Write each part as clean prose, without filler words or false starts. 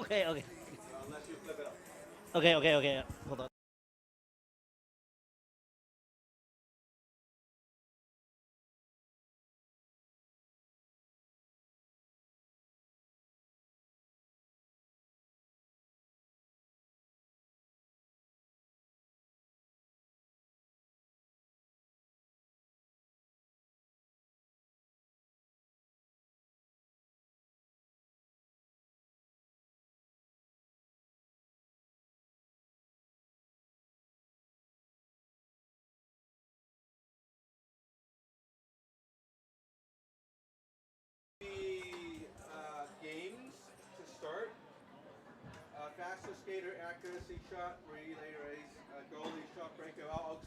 Okay, okay. Unless you flip it up. Okay. Hold on. Games to start. Fastest skater accuracy shot, relay race, goalie shot breakout.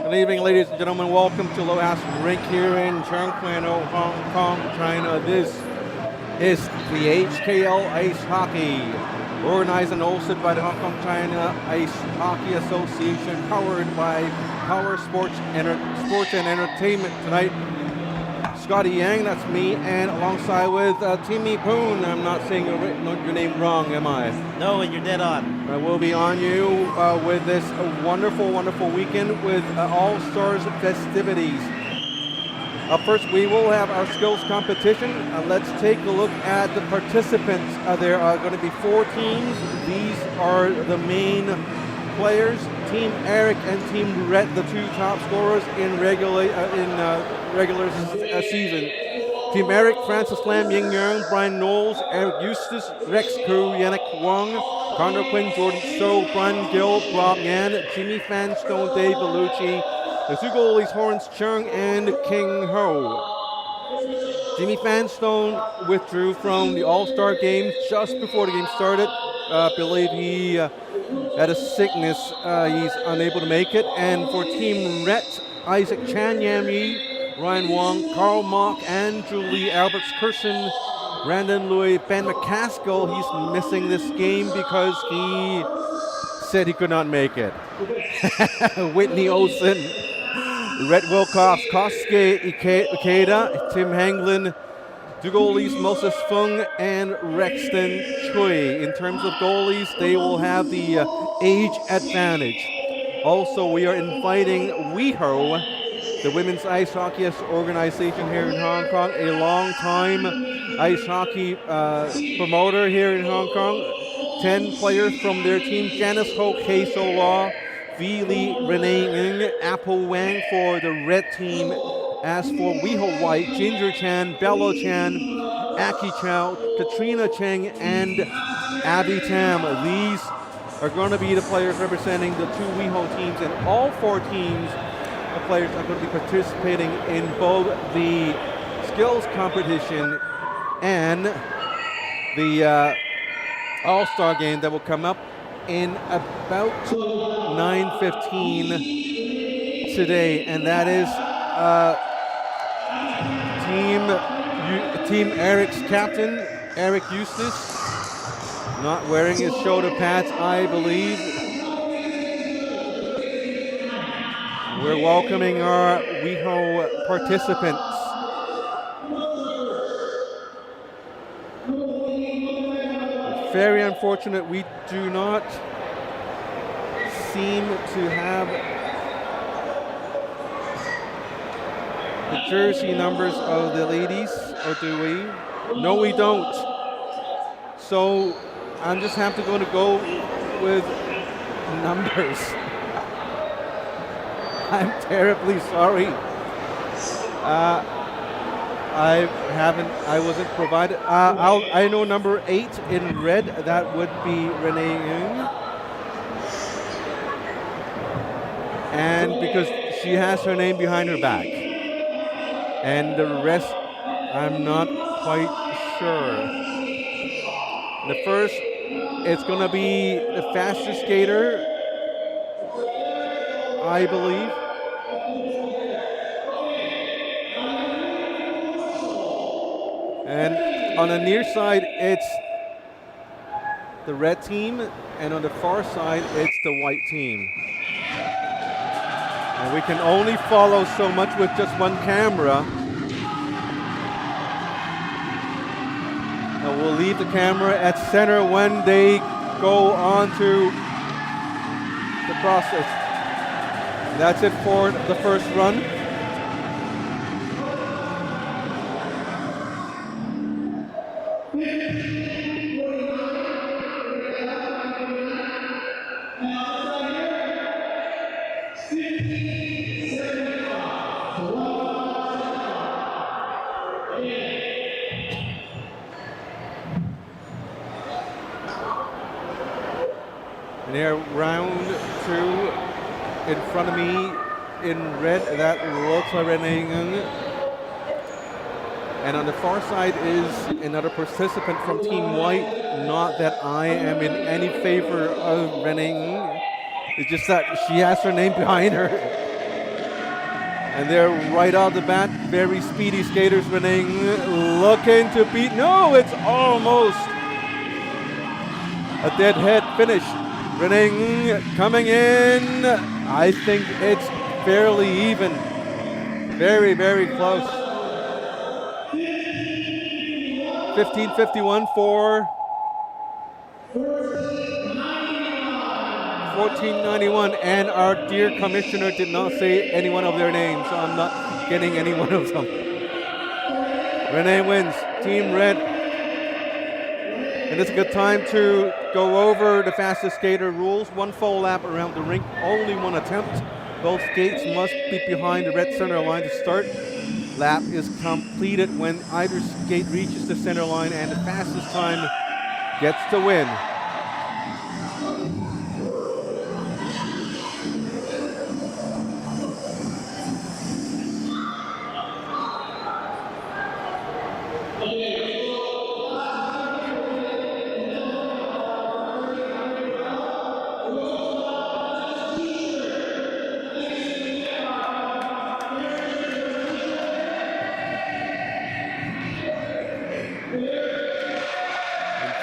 Good evening, ladies and gentlemen. Welcome to Loas Rink here in Chongqing, Hong Kong, China. This is the HKL Ice Hockey, organized and hosted by the Hong Kong China Ice Hockey Association, powered by Power Sports and Entertainment tonight. Scotty Yang, that's me, and alongside with Timmy Poon. I'm not saying your name wrong, am I? No, and you're dead on. I will be on you with this wonderful, wonderful weekend with All-Stars festivities. First, we will have our skills competition. Let's take a look at the participants. There are going to be 4 teams. These are the main players. Team Eric and Team Rhett, the 2 top scorers in regular season. Team Eric, Francis Lam, Ying Yang, Brian Knowles, Eric Eustace, Rex Koo, Yannick Wong, Connor Quinn, Jordan So, Brian Gill, Rob Yan, Jimmy Fanstone, Dave Bellucci, the 2 goalies, Horns Chung and King Ho. Jimmy Fanstone withdrew from the All-Star games just before the game started. believe he had a sickness. He's unable to make it. And for Team Red, Isaac Chan Yam Yi, Ryan Wong, Carl Mock, Andrew Lee, Alberts Curson, Brandon Louis, Ben McCaskill. He's missing this game because he said he could not make it. Whitney Olsen, Red Wilcox, Kosuke Ikeda, Tim Hanglin, two goalies, Moses Fung and Rexton Chui. In terms of goalies, they will have the age advantage. Also, we are inviting WeHo, the Women's Ice Hockey Organization here in Hong Kong, a long-time ice hockey promoter here in Hong Kong. 10 players from their team: Janice Ho, Kei So Law, V. Lee, Renee Ng, Apple Wang for the red team. As for WeHo White, Ginger Chan, Bello Chan, Aki Chow, Katrina Cheng, and Abby Tam. These are going to be the players representing the two WeHo teams, and all 4 teams of players are going to be participating in both the skills competition and the All-Star game that will come up in about 9:15 today, and that is Team Eric's captain, Eric Eustace, not wearing his shoulder pads, I believe. We're welcoming our WeHo participants. Very unfortunate, we do not seem to have the jersey numbers of the ladies, or do we? No, we don't. So I'm just have to go with numbers. I'm terribly sorry. I wasn't provided. I know number 8 in red. That would be Renee Ng. And because she has her name behind her back. And the rest, I'm not quite sure. The first, it's going to be the fastest skater, I believe. And on the near side, it's the red team, and on the far side, it's the white team. And we can only follow so much with just one camera. And we'll leave the camera at center when they go on to the process. That's it for the first run. There, round 2 in front of me in red, that looks like Renee Ng. And on the far side is another participant from Team White. Not that I am in any favor of Renee Ng. It's just that she has her name behind her. And they're right off the bat, very speedy skaters. Renee Ng looking to beat, no, it's almost a deadhead finish. Renee Ng coming in. I think it's fairly even. Very, very close. 15:51 for 14:91, and our dear commissioner did not say any one of their names, so I'm not getting any one of them. Renee wins, Team Red. And it's a good time to go over the fastest skater rules. 1 full lap around the rink, only 1 attempt. Both skates must be behind the red center line to start. Lap is completed when either skate reaches the center line, and the fastest time gets the win.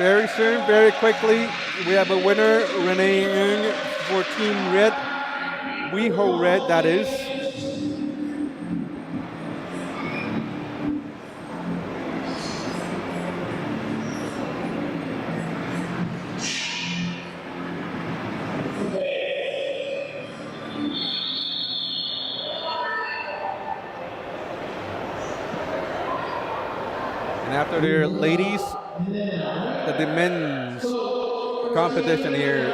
Very soon, very quickly, we have a winner, Renee Ng for Team Red. WeHo Red, that is. And after the ladies, the men's competition here.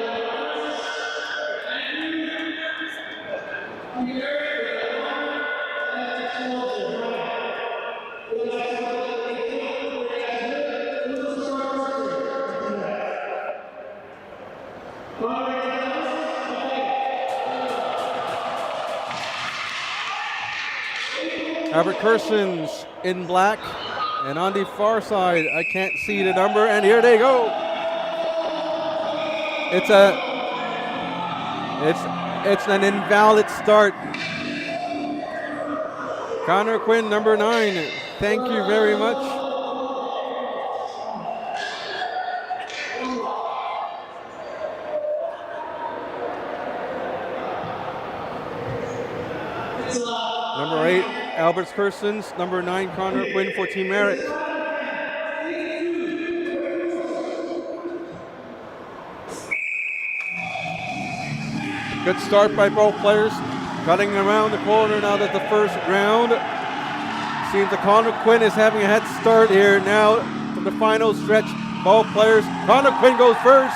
Albert Kersons in black, and on the far side, I can't see the number, and here they go. It's an invalid start. Connor Quinn, number 9. Thank you very much. Number 8, Albert Kersons. Number 9, Connor Quinn for Team Merrick. Good start by both players. Cutting around the corner now that the first round. Seems that Connor Quinn is having a head start here now from the final stretch. Both players. Connor Quinn goes first.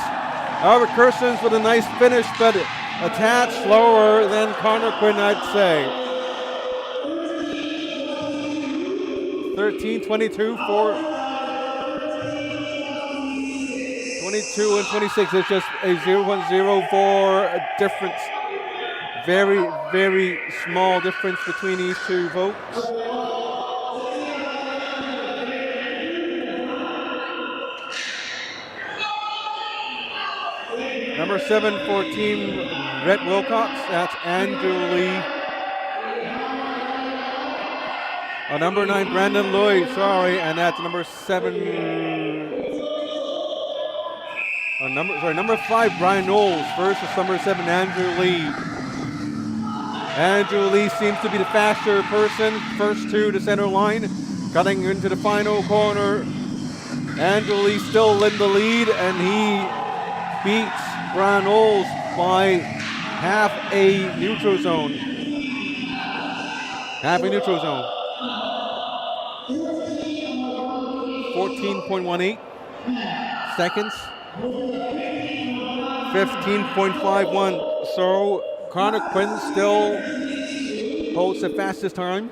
Albert Kersons with a nice finish, but a tad slower than Connor Quinn, I'd say. 13-22 for 22 and 26 is just a 0.04 difference. Very, very small difference between these two votes. Number 7 for Team Rhett Wilcox, that's Andrew Lee. Number 9, Brandon Lloyd, and that's number 7. Number 5, Brian Knowles versus number 7, Andrew Lee. Andrew Lee seems to be the faster person, first to the center line, cutting into the final corner. Andrew Lee still in the lead, and he beats Brian Knowles by half a neutral zone. 14.18 seconds. 15.51. So Connor Quinn still holds the fastest time.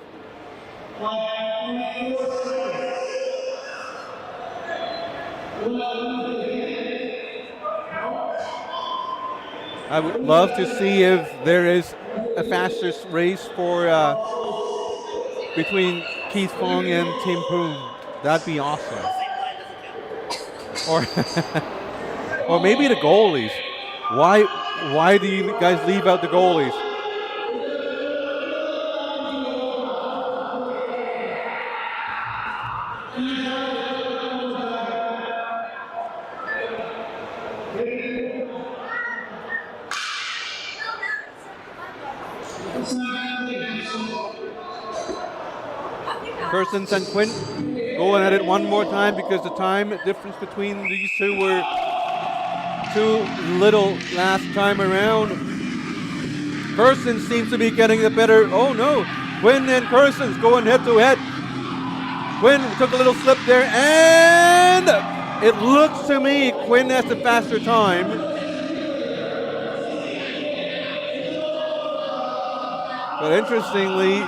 I would love to see if there is a fastest race for between Keith Fong and Tim Poon. That'd be awesome. Or maybe the goalies. Why do you guys leave out the goalies? Kersons and Quinn going at it one more time because the time difference between these two were too little last time around. Kersons seems to be getting the better. Oh no, Quinn and Kersons going head to head. Quinn took a little slip there, and it looks to me Quinn has the faster time. But interestingly,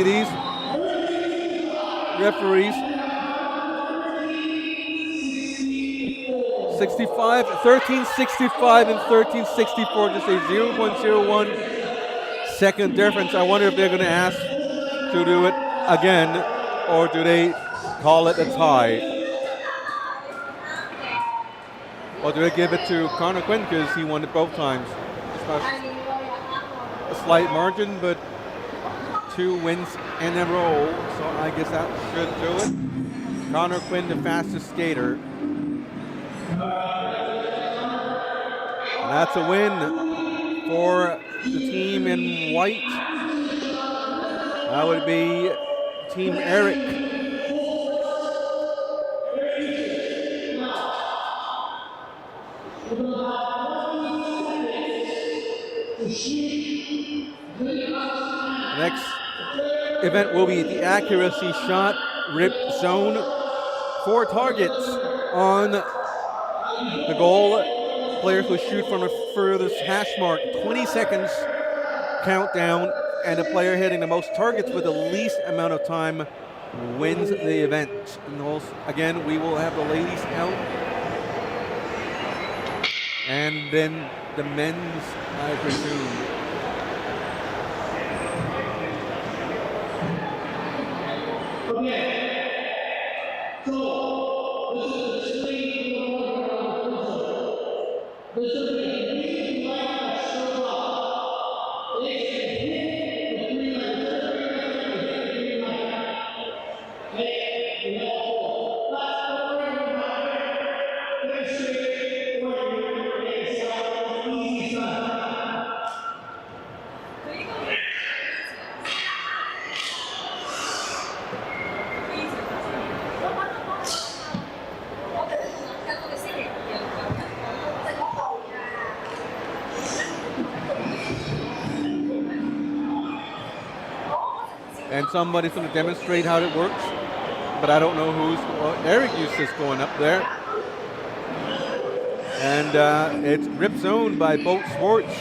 these referees 1365 and 1364, just a 0.01 second difference. I wonder if they're going to ask to do it again, or do they call it a tie? Or do they give it to Connor Quinn because he won it both times? It's not a slight margin, but 2 wins in a row, so I guess that should do it. Connor Quinn, the fastest skater. And that's a win for the team in white. That would be Team Eric. Next event will be the accuracy shot rip zone. 4 targets on the goal. Players will shoot from the furthest hash mark. 20 seconds countdown, and the player hitting the most targets with the least amount of time wins the event. And also, again, we will have the ladies out, and then the men's, I presume. And somebody's going to demonstrate how it works, but I don't know who's. Well, Eric Eustace going up there. And it's Rip Zone by Boat Sports.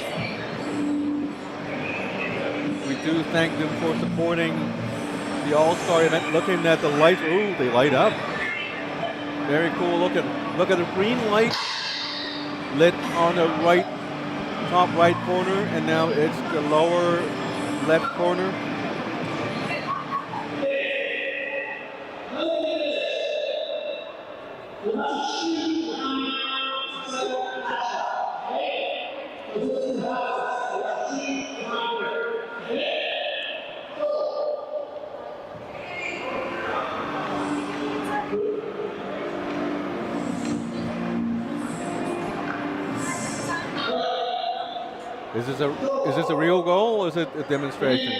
We do thank them for supporting the All-Star event. Looking at the lights, ooh, they light up. Very cool looking. Look at the green light lit on the right, top right corner, and now it's the lower left corner. Is this a real goal, or is it a demonstration?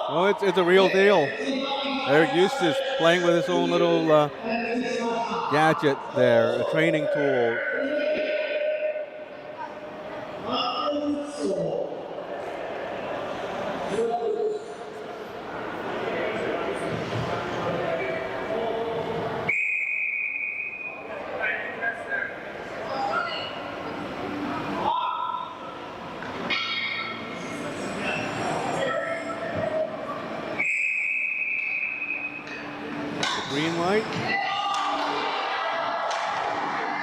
Oh, it's a real deal. Eric Eustace playing with his own little gadget there, a training tool. Green light.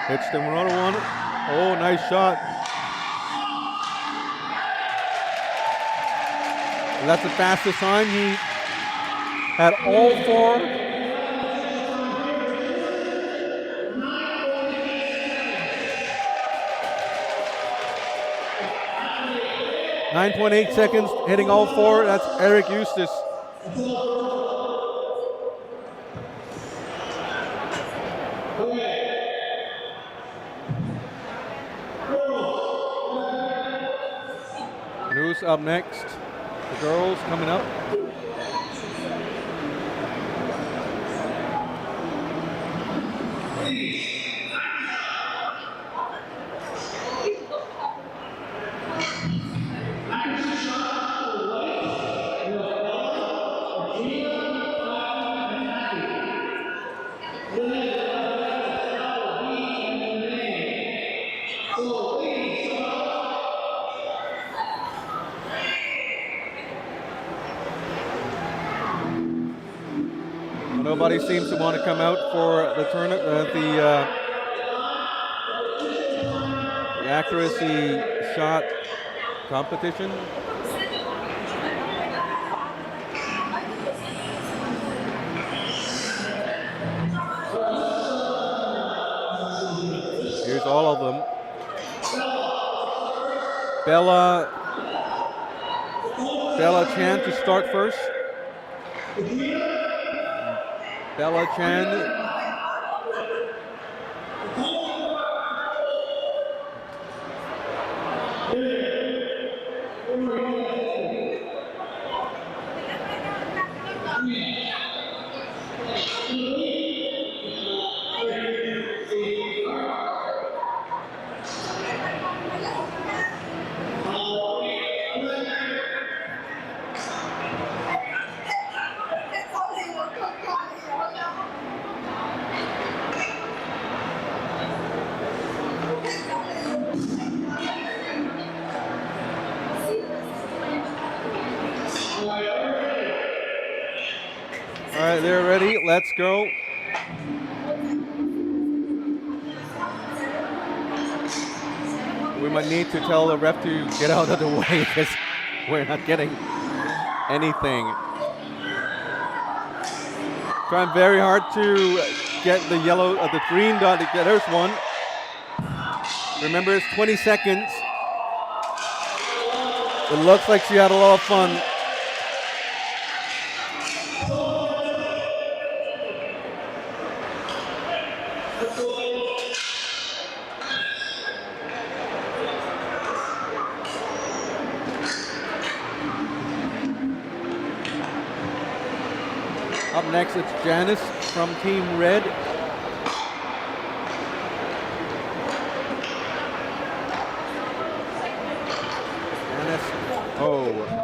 Hits the Murano one. Oh, nice shot. And that's the fastest time. He had all 4. 9.8 seconds, hitting all 4. That's Eric Eustace. News up next. The girls coming up. Nobody seems to want to come out for the the accuracy shot competition. Here's all of them. Bella Bella Chan to start first. Bella Chan. All right, they're ready. Let's go. We might need to tell the ref to get out of the way because we're not getting anything. Trying very hard to get the yellow, the green dot. There's one. Remember, it's 20 seconds. It looks like she had a lot of fun. Up next, it's Janice from Team Red. Janice, oh.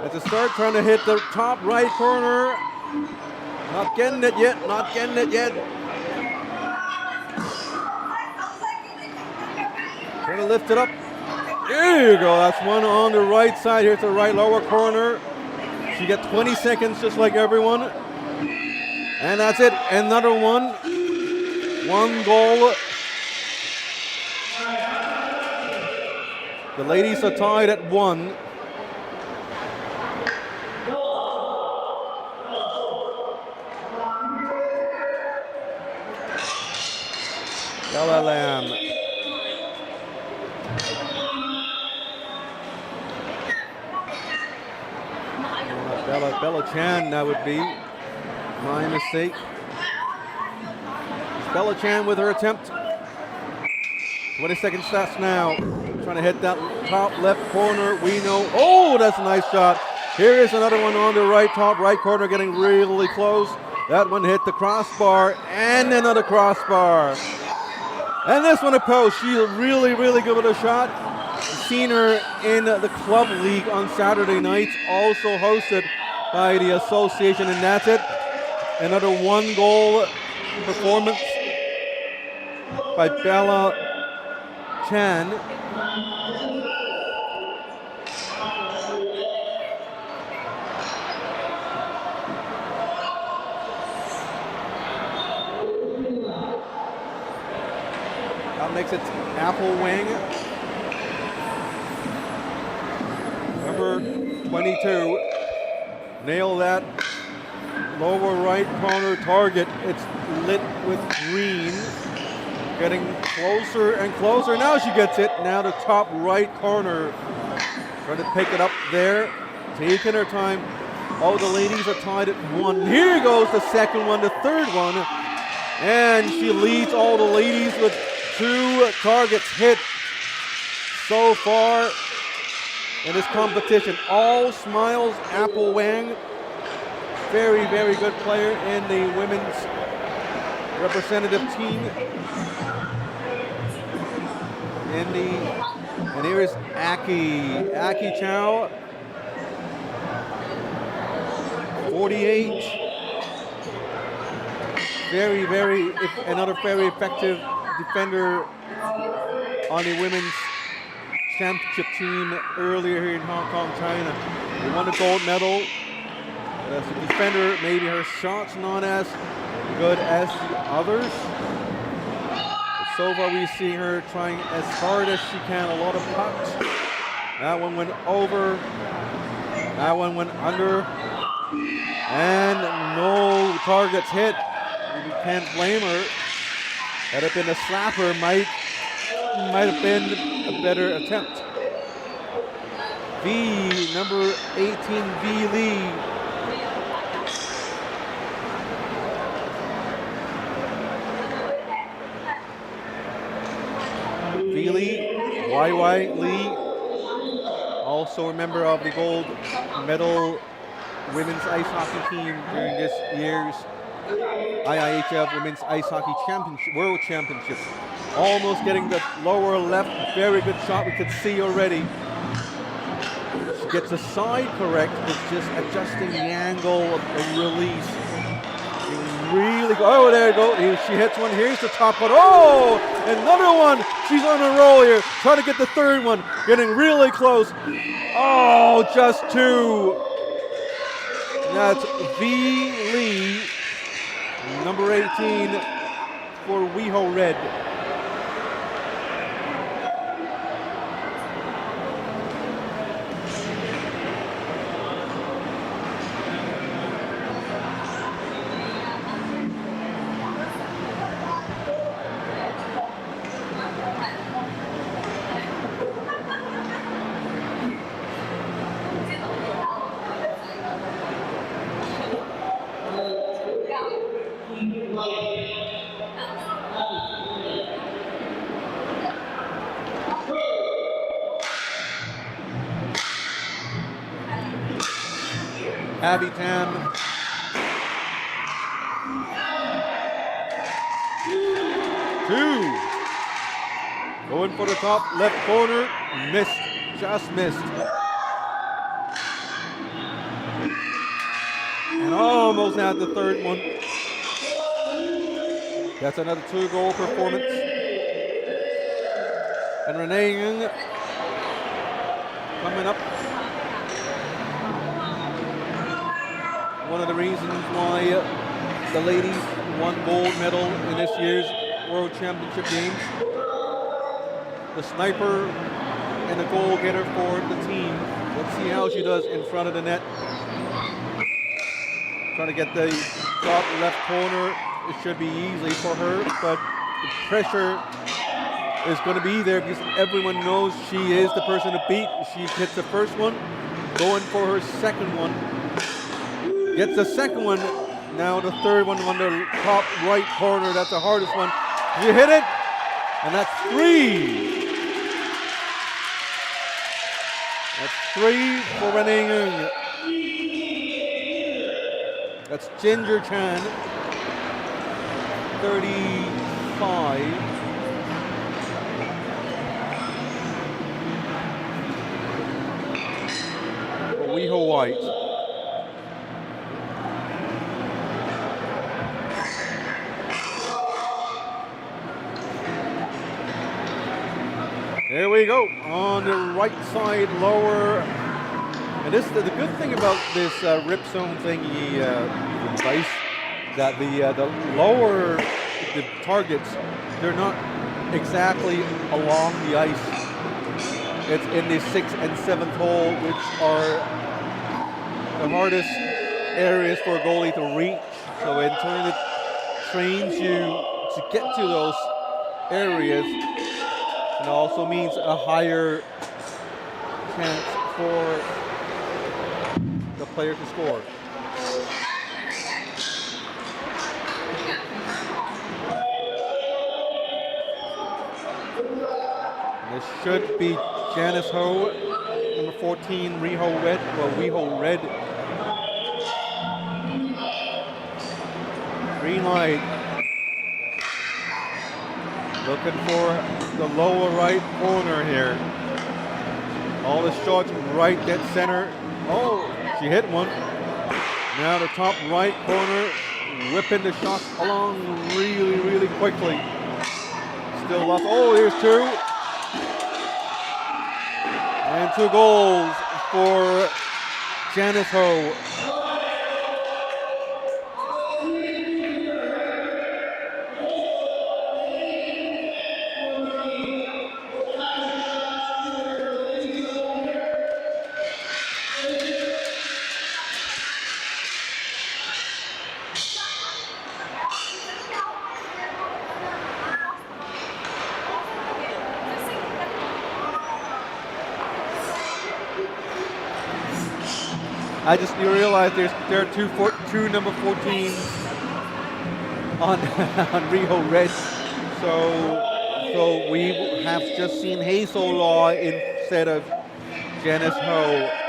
At the start, trying to hit the top right corner. Not getting it yet, not getting it yet. Trying to lift it up. There you go, that's one on the right side. Here's the right lower corner. She got 20 seconds just like everyone. And that's it, another one. One goal. The ladies are tied at 1. Bella Lam. Bella Chan, that would be my mistake. Bella Chan with her attempt. 20 seconds left now. Trying to hit that top left corner. We know. Oh, that's a nice shot. Here is another one on the right, top right corner, getting really close. That one hit the crossbar and another crossbar. And this one a post. She's really, really good with a shot. Seen her in the club league on Saturday nights, also hosted by the association, and that's it. Another 1-goal performance by Bella Chan. Up next, it's Apple Wang. Number 22. Nail that lower right corner target. It's lit with green. Getting closer and closer. Now she gets it. Now the top right corner. Trying to pick it up there. Taking her time. Oh, the ladies are tied at 1. Here goes the second one, the third one. And she leads all the ladies with 2 targets hit so far in this competition. All smiles, Apple Wang. Very, very good player in the women's representative team in the And here is Aki Chow, 48. Another very effective defender on the women's championship team earlier here in Hong Kong, China. They won the gold medal. As a defender, maybe her shot's not as good as the others. But so far we see her trying as hard as she can, a lot of putts. That one went over. That one went under. And no targets hit. You can't blame her. Had it been a slapper, might have been a better attempt. Number 18, V Lee. V Lee, YY Lee, also a member of the gold medal women's ice hockey team during this year's IIHF Women's Ice Hockey Championship, World Championship. Almost getting the lower left, very good shot we could see already. She gets the side correct, it's just adjusting the angle of the release. Really, oh, there you go, she hits one, here's the top one, oh, another one, she's on a roll here, trying to get the third one, getting really close. Oh, just two. That's V Lee. Number 18 for WeHo Red. Abby Tam. Two. Going for the top left corner. Missed. Just missed. And almost had the third one. That's another 2-goal performance. And Renee Ng coming up. One of the reasons why the ladies won gold medal in this year's World Championship Games. The sniper and the goal getter for the team. Let's see how she does in front of the net. Trying to get the top left corner. It should be easy for her, but the pressure is going to be there because everyone knows she is the person to beat. She hits the first one, going for her second one. Gets the second one, now the third one on the top right corner. That's the hardest one. You hit it, and that's 3. That's 3 for Renee Ng. That's Ginger Chan, 35. For WeHo White. There we go, on the right side, lower. And this the good thing about this rip zone thingy device, that the lower the targets, they're not exactly along the ice. It's in the 6th and 7th hole, which are the hardest areas for a goalie to reach. So in turn, it trains you to get to those areas. And also means a higher chance for the player to score. This should be Janice Ho, number 14, WeHo Red, or WeHo Red. Green light. Looking for the lower right corner here. All the shots right dead center. Oh, she hit one. Now the top right corner, whipping the shots along really, really quickly. Still lost. Oh, here's two. And 2 goals for Janice Ho. I just realized there are two number 14s on on Riho Red, so we have just seen Hazel Law instead of Janice Ho.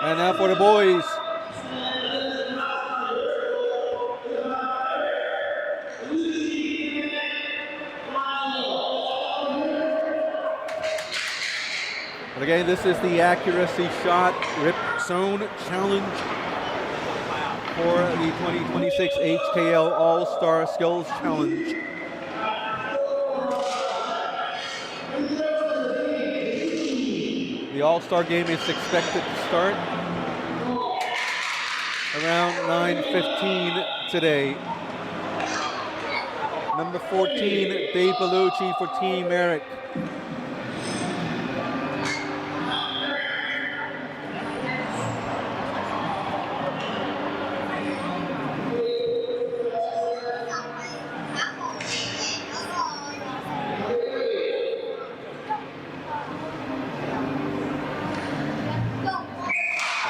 And now for the boys. But again, this is the accuracy shot rip zone challenge for the 2026 HKL All-Star Skills Challenge. The All-Star game is expected to start around 9:15 today. Number 14, Dave Bellucci for Team Merrick.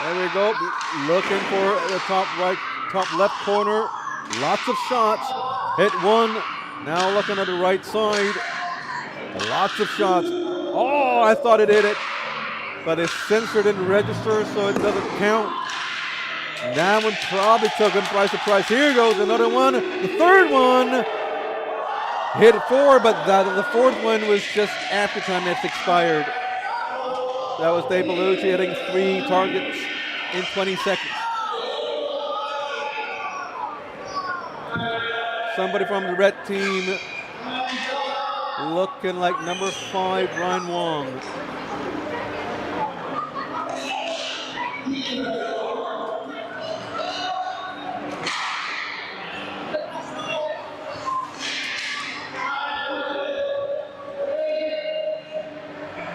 There we go, looking for the top right, top left corner. Lots of shots, hit one. Now looking at the right side, lots of shots. Oh, I thought it hit it, but it's censored in the register, so it doesn't count. That one probably took him by surprise. Here goes another one, the third one. Hit 4, but the fourth one was just after time it's expired. That was Dave Bellucci hitting 3 targets in 20 seconds. Somebody from the red team looking like number 5, Ryan Wong.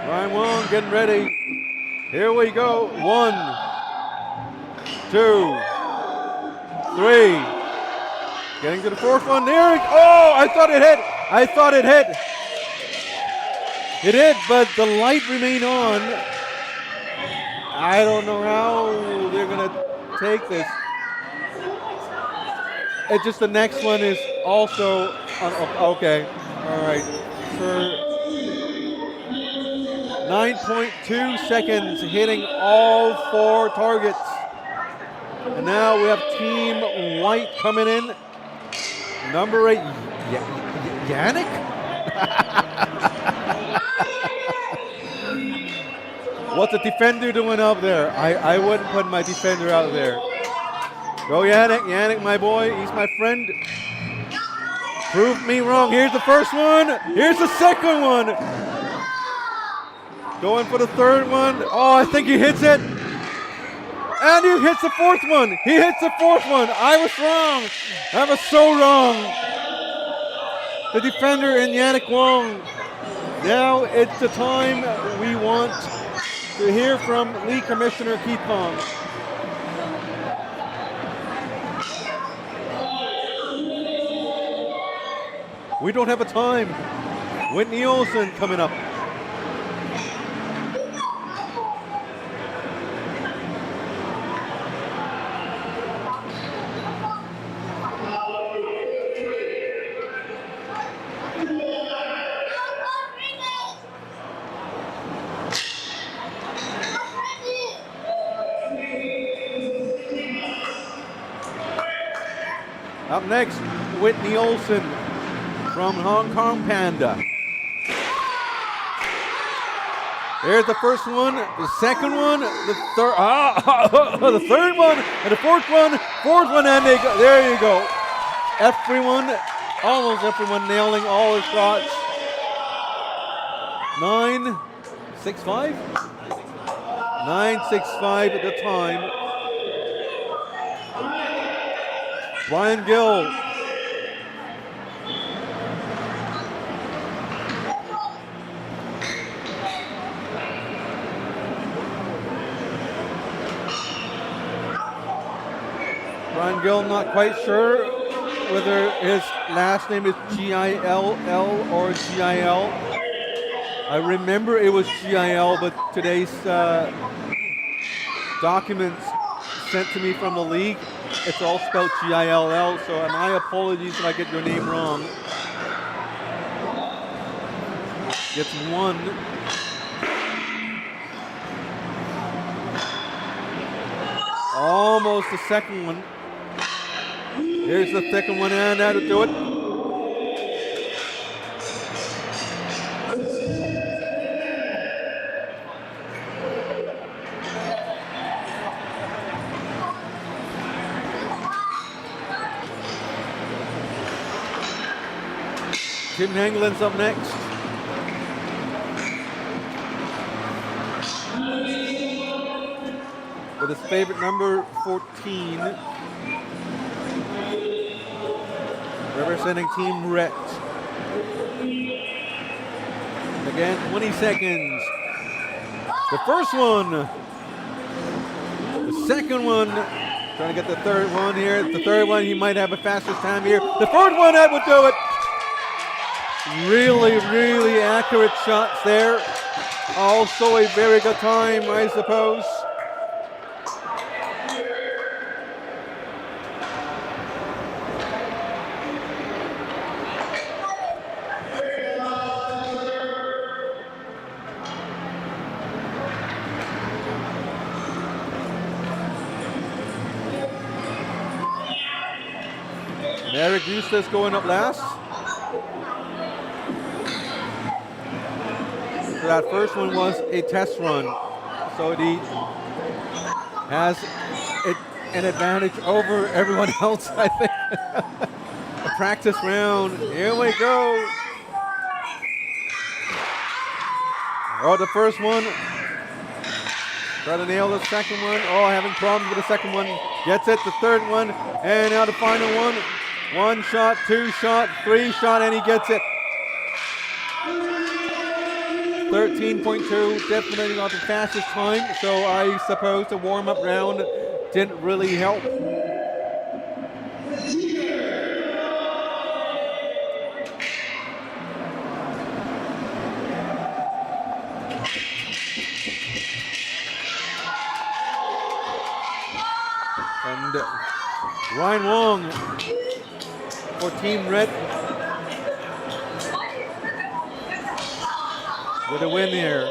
Ryan Wong getting ready. Here we go. 1, 2, 3. Getting to the fourth one. There. Oh, I thought it hit. I thought it hit. It hit, but the light remained on. I don't know how they're going to take this. It's just the next one is also on. Okay. All right. For 9.2 seconds, hitting all 4 targets. And now we have Team White coming in. Number 8, Yannick? What's the defender doing up there? I wouldn't put my defender out there. Go Yannick, Yannick my boy, he's my friend. Prove me wrong, here's the first one, here's the second one. Going for the third one, oh I think he hits it. And he hits the fourth one. He hits the fourth one. I was wrong. I was so wrong. The defender in Yannick Wong. Now it's the time we want to hear from League Commissioner Keith Bond. We don't have a time. Whitney Olsen coming up. Up next, Whitney Olsen from Hong Kong Panda. There's the first one, the second one, the third, the third one, and the fourth one, and they go. There you go. Everyone, almost everyone nailing all their shots. 9-6-5? 9-6-5 at the time. Brian Gill. Brian Gill, not quite sure whether his last name is G-I-L-L or G-I-L. I remember it was G-I-L, but today's documents sent to me from the league, it's all spelled G-I-L-L, so my apologies if I get your name wrong. Gets one. Almost the second one. Here's the second one, and that'll do it. Tim Hanglin's up next. With his favorite number 14. Representing Team Ret. Again, 20 seconds. The first one. The second one. Trying to get the third one here. The third one, he might have a faster time here. The fourth one, that would do it. Really, really accurate shots there. Also a very good time, I suppose. Eric Eustace going up last. So that first one was a test run. So he has an advantage over everyone else, I think. A practice round. Here we go. Oh, the first one. Try to nail the second one. Oh, having problems with the second one. Gets it, the third one. And now the final one. One shot, two shot, three shot, and he gets it. 13.2, definitely not the fastest time, so I suppose the warm-up round didn't really help. And Ryan Wong for Team Red with a win here.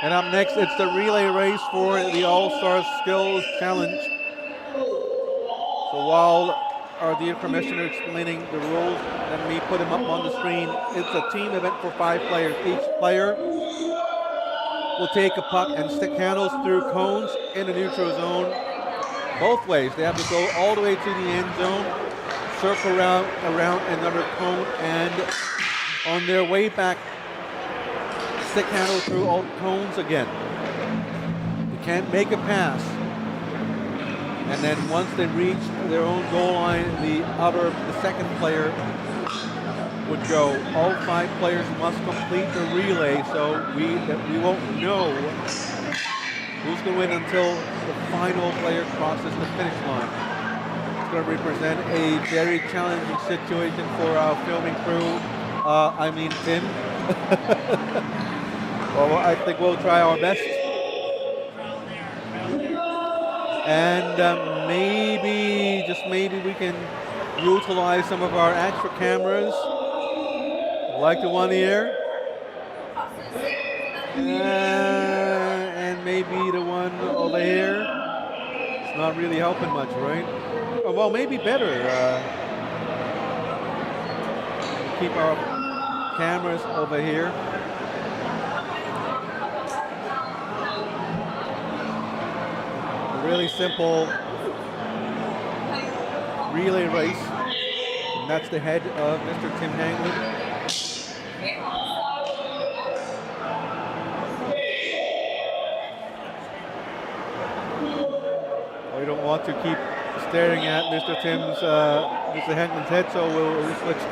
And up next, it's the relay race for the All-Star Skills Challenge. So while our dear commissioner explaining the rules, let me put them up on the screen. It's a team event for 5 players. Each player will take a puck and stick handles through cones in the neutral zone. both ways. They have to go all the way to the end zone, circle around another cone, and on their way back, stick handle through all cones again. They can't make a pass. And then once they reach their own goal line, the second player would go. All 5 players must complete the relay, so we won't know who's going to win until the final player crosses the finish line. It's going to represent a very challenging situation for our filming crew. Tim. Well, I think we'll try our best. And maybe, just maybe, we can utilize some of our extra cameras, like the one here, and maybe the one over here. It's not really helping much, right? Oh, well, maybe better. Keep our cameras over here. Really simple relay race, and that's the head of Mr. Tim Hanglin. We don't want to keep staring at Mr. Hanglin's head, so we'll switch.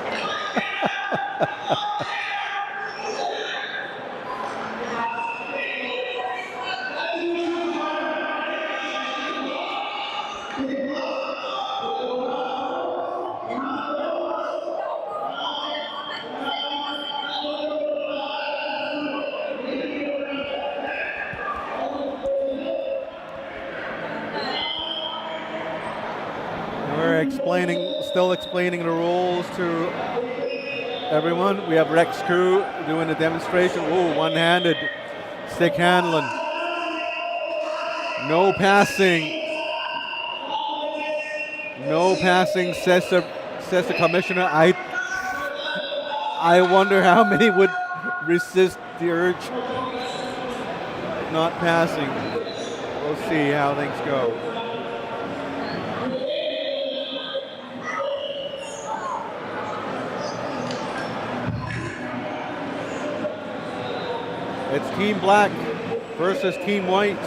Still explaining the rules to everyone. We have Rex Crew doing the demonstration. Ooh, one-handed stick handling. No passing. No passing, says the commissioner. I wonder how many would resist the urge not passing. We'll see how things go. It's Team Black versus Team White.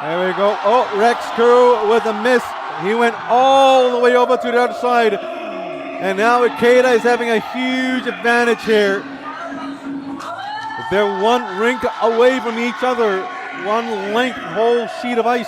There we go. Oh, Rex Crew with a miss. He went all the way over to the other side. And now Ikeda is having a huge advantage here. They're one rink away from each other. One length whole sheet of ice.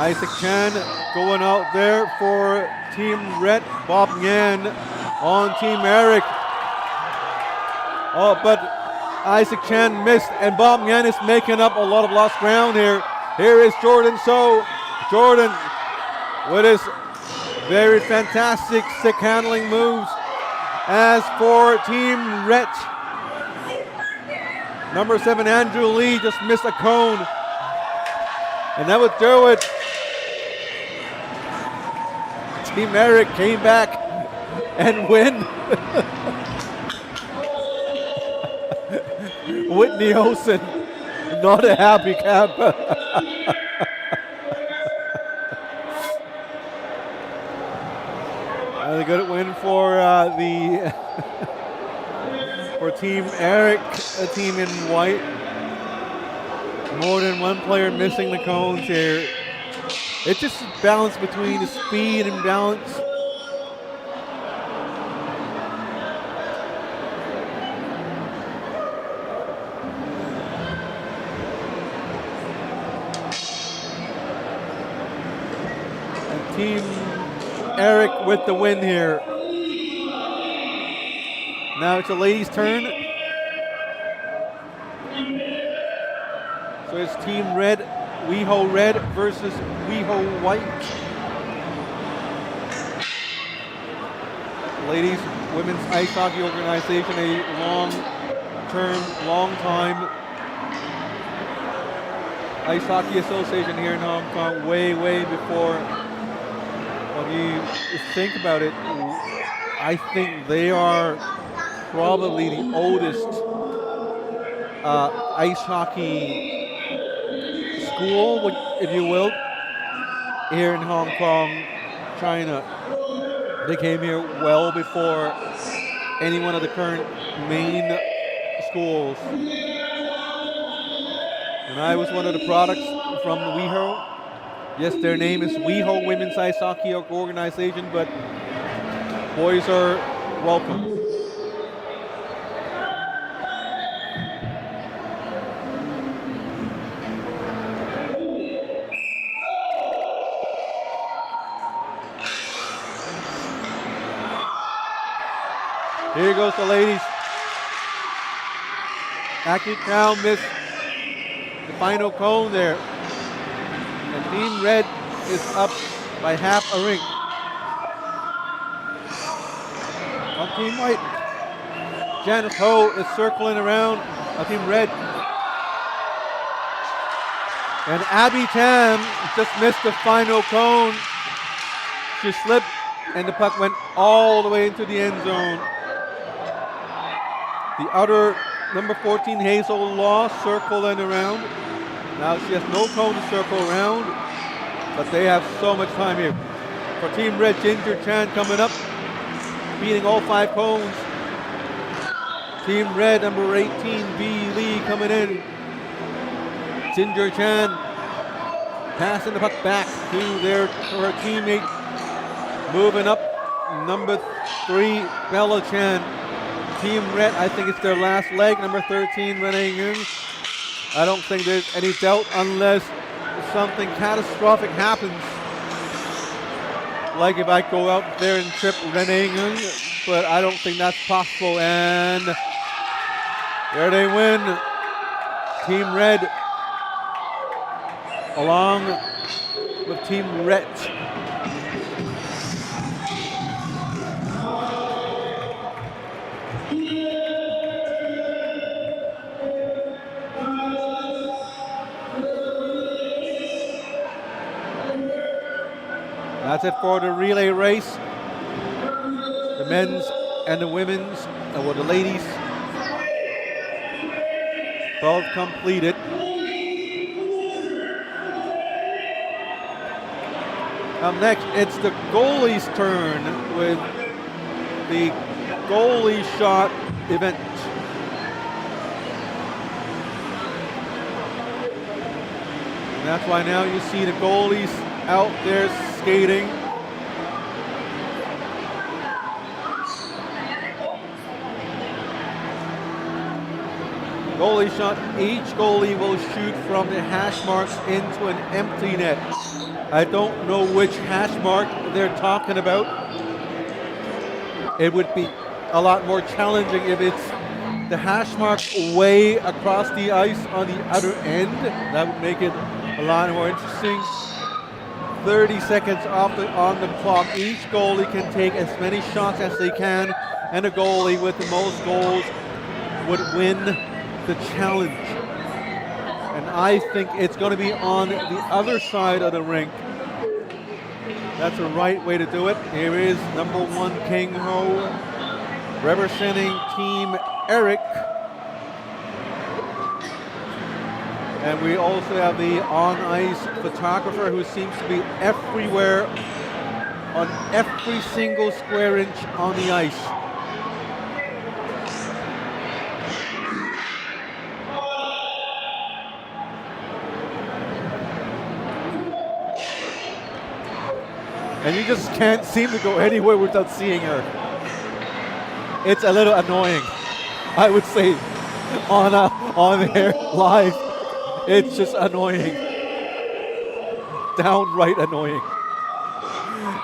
Isaac Chan going out there for Team Red. Bob Ngan on Team Eric. Oh, but Isaac Chan missed, and Bob Ngan is making up a lot of lost ground here. Here is Jordan So. Jordan with his very fantastic stick handling moves. As for Team Red, number 7 Andrew Lee just missed a cone. And that would do it. Team Eric came back and win. Whitney Olsen, not a happy camper. A good win for for Team Eric, a team in white. More than one player missing the cones here. It's just a balance between the speed and balance. And Team Eric with the win here. Now it's the ladies' turn. So it's Team Red, WeHo Red versus WeHo White. Ladies Women's Ice Hockey Organization, a long time ice hockey association here in Hong Kong, way before. When you think about it, I think they are probably the oldest ice hockey school, if you will, here in Hong Kong, China. They came here well before any one of the current main schools. And I was one of the products from WeHo. Yes, their name is WeHo Women's Ice Hockey Organization, but boys are welcome. Here goes the ladies. Aki Chow missed the final cone there. And Team Red is up by half a rink. On Team White, Janice Ho is circling around on Team Red. And Abby Tam just missed the final cone. She slipped and the puck went all the way into the end zone. The other number 14, Hazel Law, circling around. Now she has no cone to circle around, but they have so much time here. For Team Red, Ginger Chan coming up, beating all 5 cones. Team Red, number 18, B. Lee coming in. Ginger Chan passing the puck back to her teammate. Moving up, number 3, Bella Chan. Team Red, I think it's their last leg, number 13, Renee Ng. I don't think there's any doubt unless something catastrophic happens. Like if I go out there and trip Renee Ng, but I don't think that's possible. And there they win. Team Red along with Team Red. That's it for the relay race. The men's and the women's, well, the ladies, both completed. Up next, it's the goalie's turn with the goalie shot event. And that's why now you see the goalies out there skating. Goalie shot, each goalie will shoot from the hash marks into an empty net. I don't know which hash mark they're talking about. It would be a lot more challenging if it's the hash mark way across the ice on the other end. That would make it a lot more interesting. 30 seconds on the clock. Each goalie can take as many shots as they can, and the goalie with the most goals would win the challenge. And I think it's going to be on the other side of the rink. That's the right way to do it. Here is number 1, King Ho, representing Team Eric. And we also have the on-ice photographer who seems to be everywhere on every single square inch on the ice. And you just can't seem to go anywhere without seeing her. It's a little annoying, I would say, on air live. It's just annoying, downright annoying.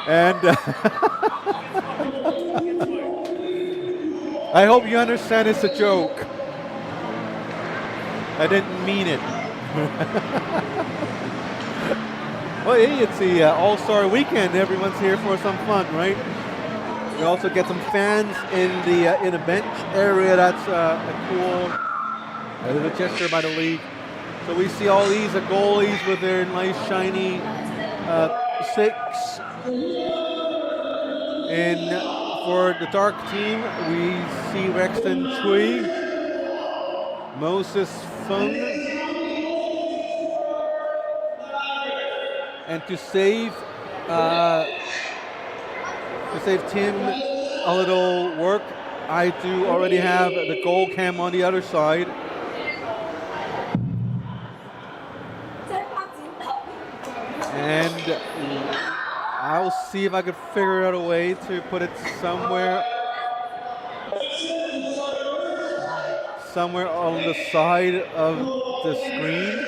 And I hope you understand it's a joke. I didn't mean it. Well, hey, it's the All-Star Weekend. Everyone's here for some fun, right? We also get some fans in a bench area. That's a cool little gesture by the league. So we see all these goalies with their nice shiny six. And for the dark team, we see Rexton Chui, Moses Fung, and to save Tim a little work, I do already have the goal cam on the other side. And I'll see if I can figure out a way to put it somewhere on the side of the screen.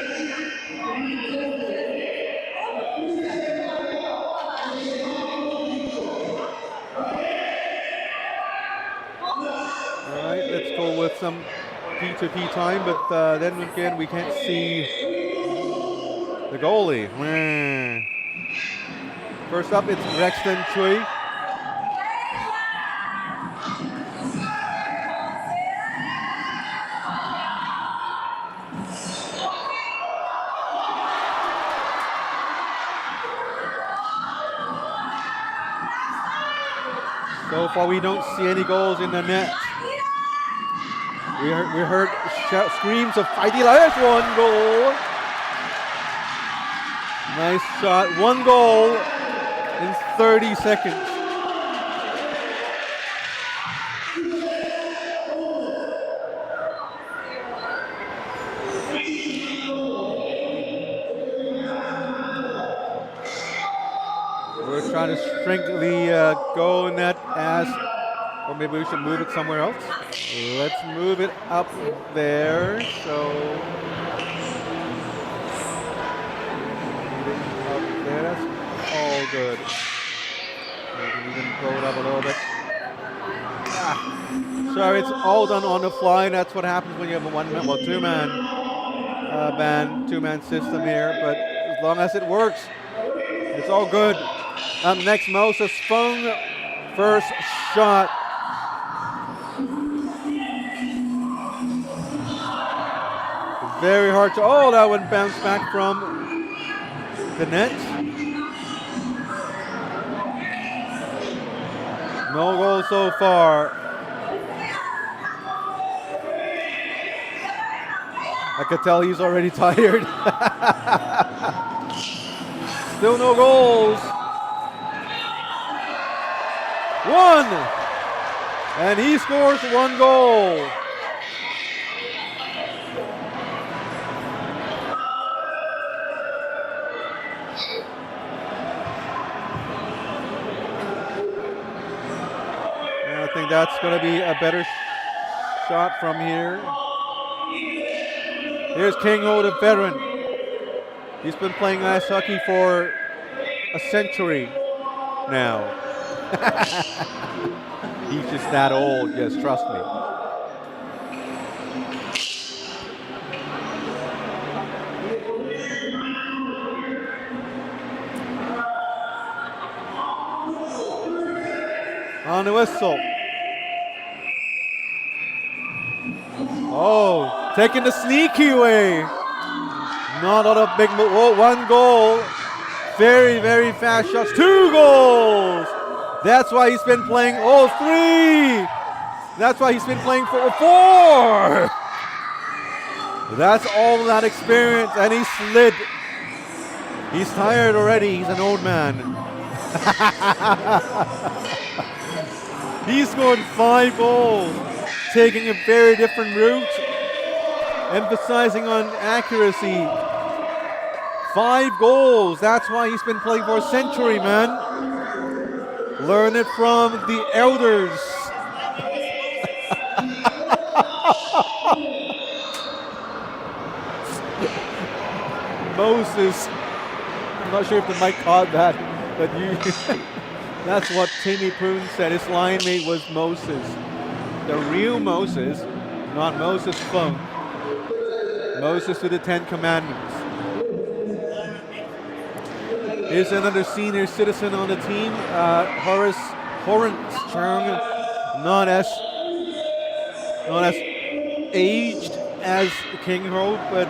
Alright, let's go with some P2P time, but then again we can't see the goalie. First up, it's Rexton Chui. So far, we don't see any goals in the net. We heard screams of fighting. There's one goal. Nice shot. One goal in 30 seconds. We're trying to shrink the goal net or maybe we should move it somewhere else. Let's move it up there. So up there, that's all good. Maybe we can blow it up a little bit. Sorry, it's all done on the fly. That's what happens when you have a two-man system here. But as long as it works, it's all good. Up next, Moses Fung, first shot. Very hard to, that one bounced back from the net. No goal so far. I could tell he's already tired. Still no goals. One! And he scores one goal. And I think that's going to be a better shot from here. Here's King Ho, the veteran. He's been playing ice hockey for a century now. He's just that old, yes, trust me. On the whistle. Oh, taking the sneaky way. Not on a big move. Oh, one goal. Very, very fast shots. 2 goals. That's why he's been playing. Oh, 3. That's why he's been playing for 4. That's all that experience, and he slid. He's tired already. He's an old man. He scored 5 goals, taking a very different route, emphasizing on accuracy. 5 goals. That's why he's been playing for a century, man. Learn it from the elders. Moses. I'm not sure if the mic caught that, but that's what Timmy Poon said. His line mate was Moses. the real Moses, not Moses Funk. Moses with the 10 Commandments. Here's another senior citizen on the team, Horace Chung, not as aged as King Ho, but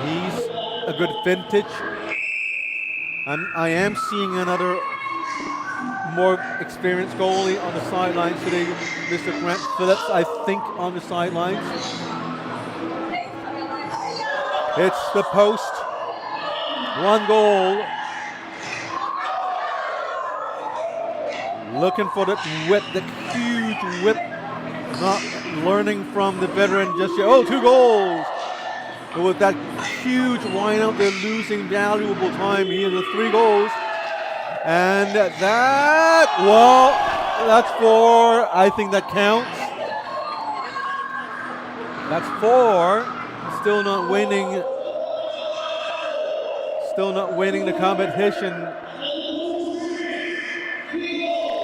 he's a good vintage. I am seeing another more experienced goalie on the sidelines today, Mr. Grant Phillips, I think, on the sidelines. It's the post. 1 goal. Looking for that whip, that huge whip. Not learning from the veteran just yet. Oh, 2 goals. But with that huge wideout, they're losing valuable time here. The 3 goals. And that, well, that's 4. I think that counts. That's 4. Still not winning. Still not winning the competition.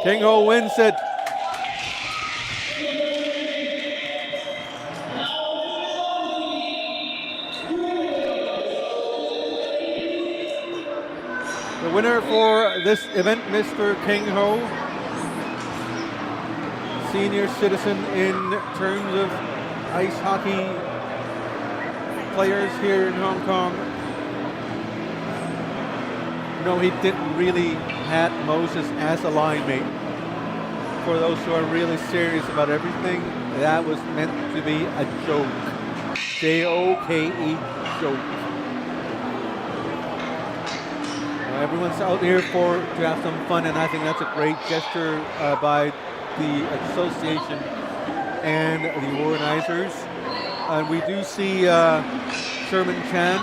King Ho wins it. The winner for this event, Mr. King Ho, senior citizen in terms of ice hockey players here in Hong Kong. No, he didn't really have Moses as a line mate. For those who are really serious about everything, that was meant to be a joke. J-O-K-E, joke. Everyone's out here to have some fun, and I think that's a great gesture by the association and the organizers. And we do see Sherman Chan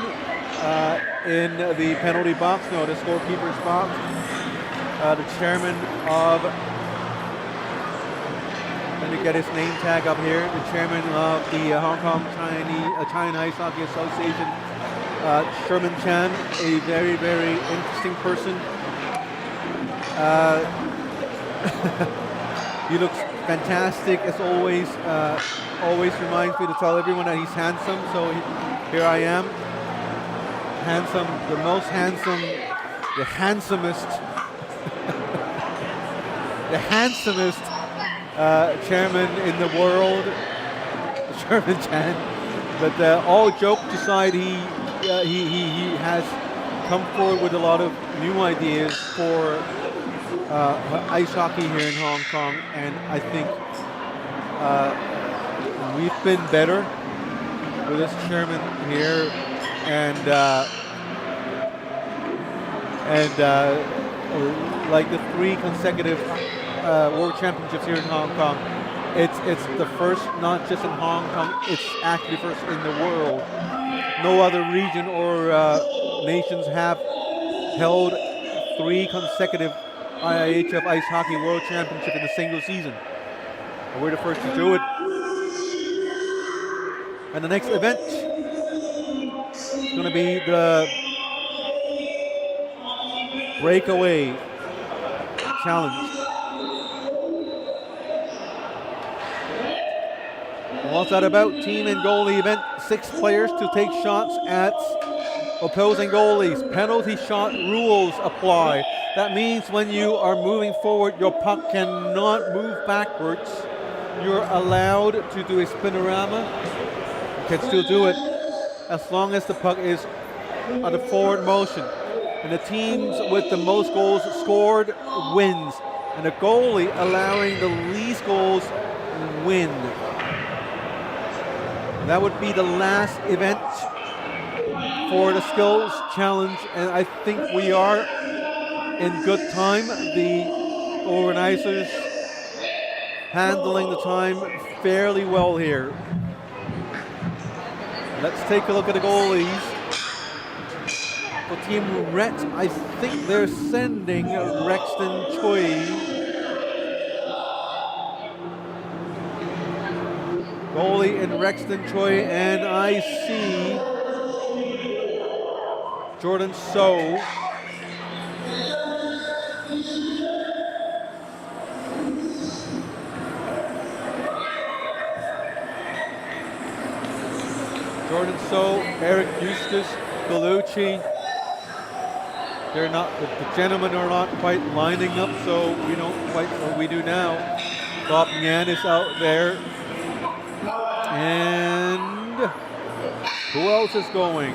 in the penalty box, no, the scorekeeper's box. The chairman of, let me get his name tag up here, the chairman of the Hong Kong China Ice Hockey Association, Sherman Chan, a very, very interesting person. He looks fantastic as always. Always reminds me to tell everyone that he's handsome. So here I am, handsome, the most handsome, the handsomest, the handsomest chairman in the world, Sherman Chan. But all jokes aside, he has come forward with a lot of new ideas for ice hockey here in Hong Kong, and I think we've been better with this chairman here, and like the 3 consecutive World Championships here in Hong Kong. It's the first, not just in Hong Kong, it's actually first in the world. No other region or nations have held 3 consecutive IIHF Ice Hockey World Championship in a single season. And we're the first to do it. And the next event is going to be the Breakaway Challenge. What's that about? Team and goalie event. 6 players to take shots at opposing goalies. Penalty shot rules apply. That means when you are moving forward, your puck cannot move backwards. You're allowed to do a spinorama. You can still do it as long as the puck is on the forward motion. And the teams with the most goals scored wins. And the goalie allowing the least goals win. That would be the last event for the skills challenge, and I think we are in good time. The organizers handling the time fairly well here. Let's take a look at the goalies. For Team Red, I think they're sending Rexton Choi. Goalie in Rexton Choi, and I see Jordan So. Jordan So, Eric Eustace, Bellucci. They're not, the gentlemen are not quite lining up, so we don't quite what we do now. Bob Nyan is out there. And who else is going?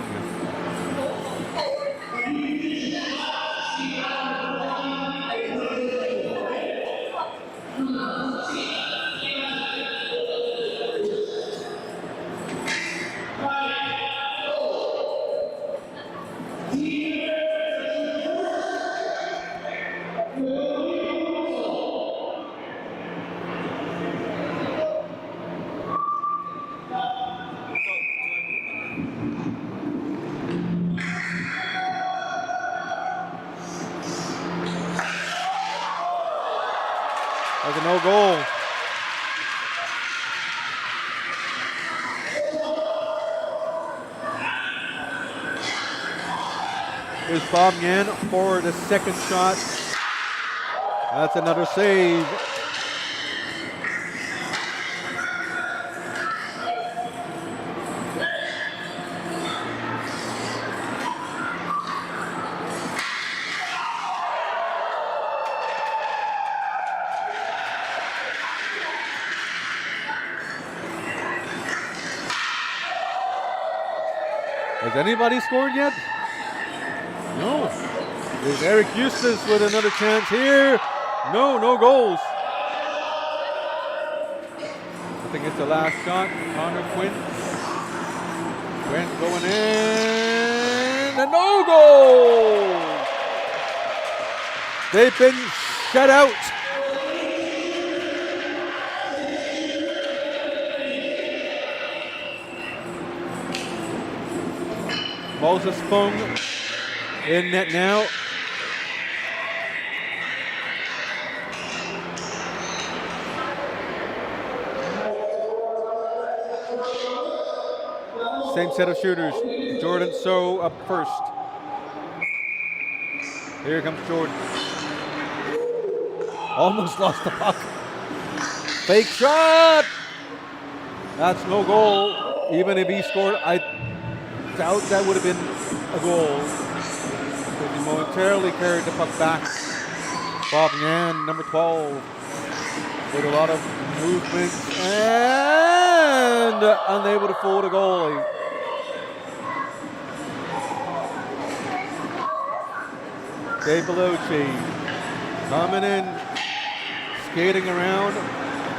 That's a no goal. Here's Bob Nyan for the second shot. That's another save. Has anybody scored yet? No. There's Eric Eustace with another chance here. No goals. I think it's the last shot. Connor Quinn. Quinn going in. And no goal! They've been shut out. Moses Fung in net now. Same set of shooters. Jordan So up first. Here comes Jordan. Almost lost the puck. Fake shot! That's no goal. Even if he scored, I doubt that would have been a goal. Because he momentarily carried the puck back. Bob Nyan, number 12, with a lot of movement and unable to fool the goalie. Dave Bellucci coming in, skating around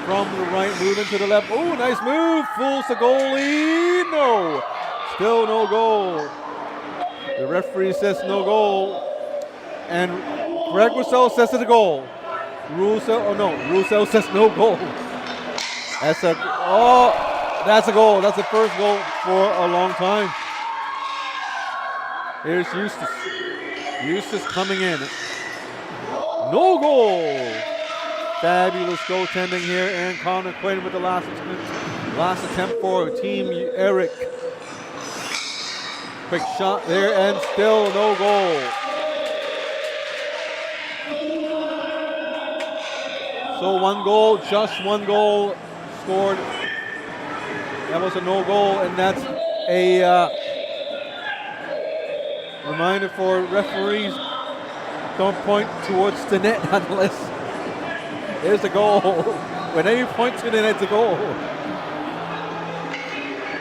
from the right, moving to the left. Oh, nice move, fools the goalie. No. Still no goal. The referee says no goal. And Greg Roussel says it's a goal. Roussel says no goal. That's a goal. That's the first goal for a long time. Here's Eustace. Eustace coming in. No goal. Fabulous goaltending here. And Connor Quinn with the last attempt for Team Eric. Quick shot there and still no goal. So just one goal scored. That was a no goal, and that's a reminder for referees, don't point towards the net unless there's a goal. Whenever you point to the net, it's a goal.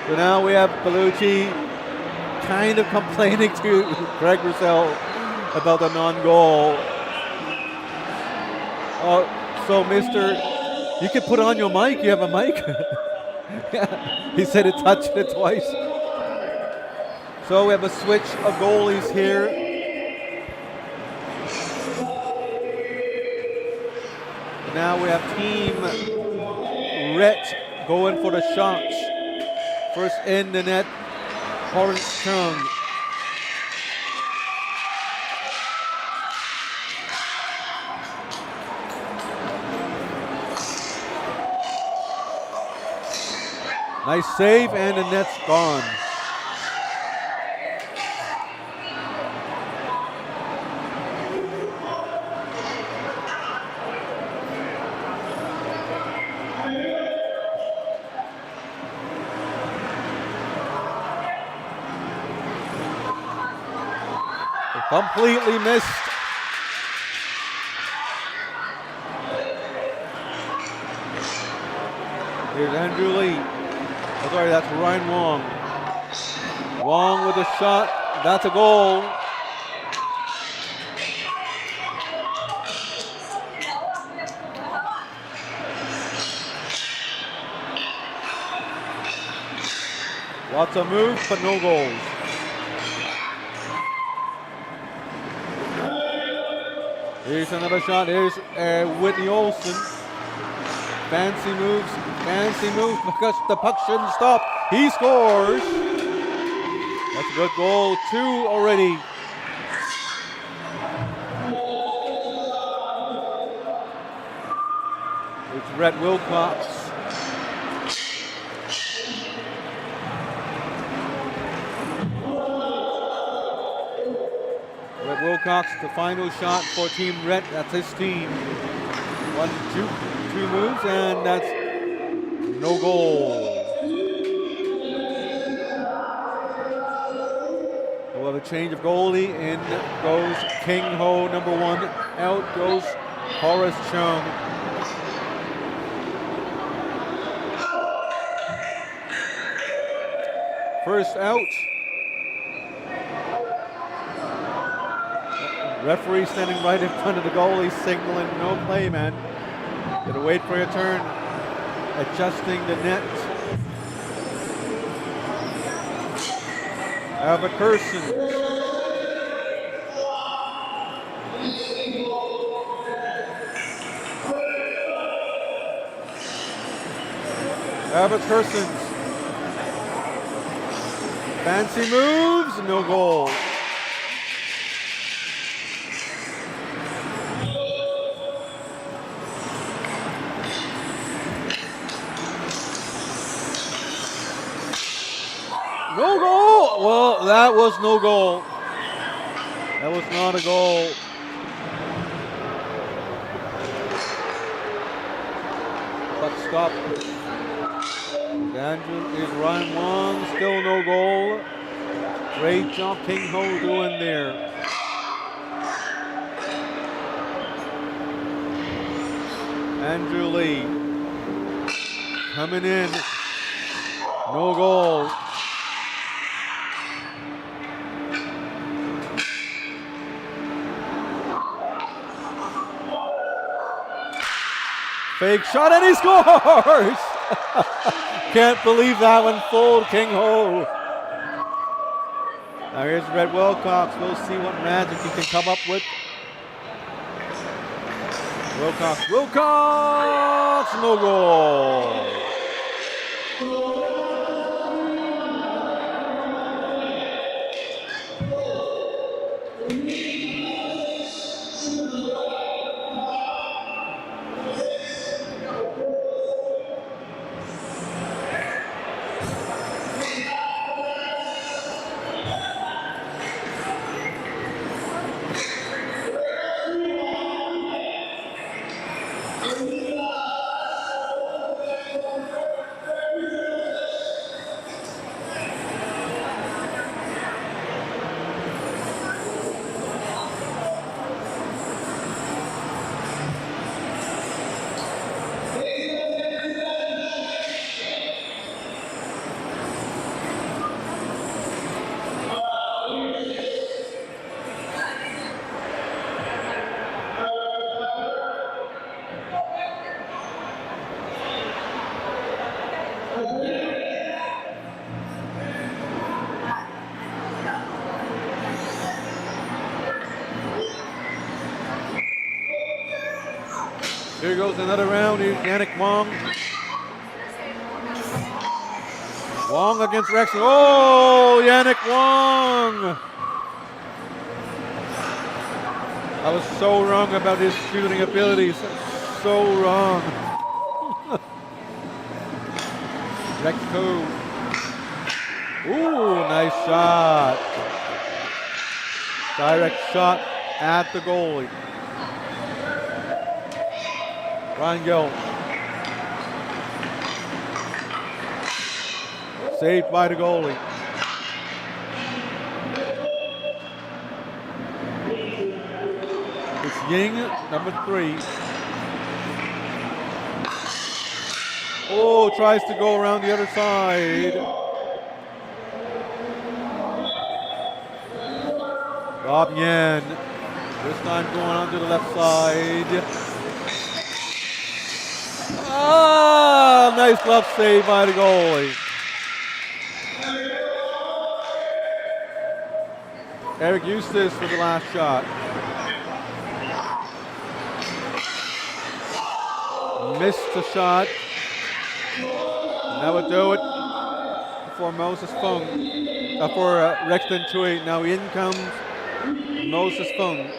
So now we have Bellucci kind of complaining to Greg Roussel about the non-goal. So mister, you can put on your mic, you have a mic? Yeah, he said it touched it twice. So we have a switch of goalies here. Now we have Team Ret going for the shots. First in the net, Horace Chung. Nice save, and the net's gone. Completely missed. Here's Andrew Lee. Oh, sorry, that's Ryan Wong. Wong with a shot. That's a goal. Lots of moves, but no goals. Here's another shot. Here's Whitney Olsen. Fancy moves because the puck shouldn't stop. He scores. That's a good goal, 2 already. It's Rhett Wilcox. Rhett Wilcox, the final shot for Team Rhett. That's his team. 1, 2 moves, and that's no goal. We'll have a change of goalie. In goes King Ho, number 1. Out goes Horace Chung. First out. Referee standing right in front of the goalie, signaling no play, man. Gotta wait for your turn. Adjusting the net. Albert Curson. Albert Cursons. Fancy moves, no goal. No goal! Well, that was no goal. That was not a goal. Puck stop. Andrew is Ryan Wong, still no goal. Great job King Ho doing there. Andrew Lee coming in, no goal. Fake shot and he scores! Can't believe that one fooled King Ho. Now here's Rhett Wilcox. We'll see what magic he can come up with. Wilcox, no goal. Here goes another round. Here's Yannick Wong. Wong against Rex. Oh, Yannick Wong! I was so wrong about his shooting abilities. So wrong. Rex Cove. Ooh, nice shot. Direct shot at the goalie. Ryan Gill. Saved by the goalie. Ying, number 3. Oh, tries to go around the other side. Bob Yan, this time going onto the left side. Ah, nice glove save by the goalie. Eric Eustace for the last shot. Missed the shot. And that would do it for Moses Fung. For Rexton Chui. Now in comes Moses Fung.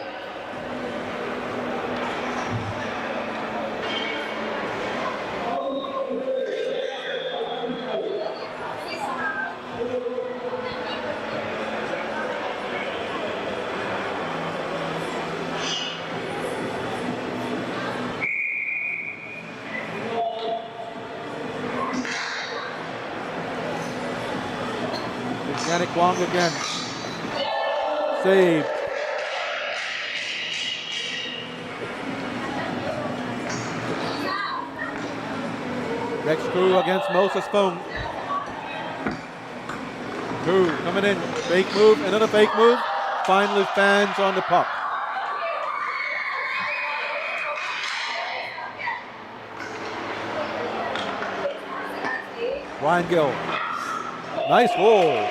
Yannick Wong again. Save. Rex Crew against Moses Fung. Crew coming in. Fake move, another fake move. Finally fans on the puck. Ryan Gill. Nice goal.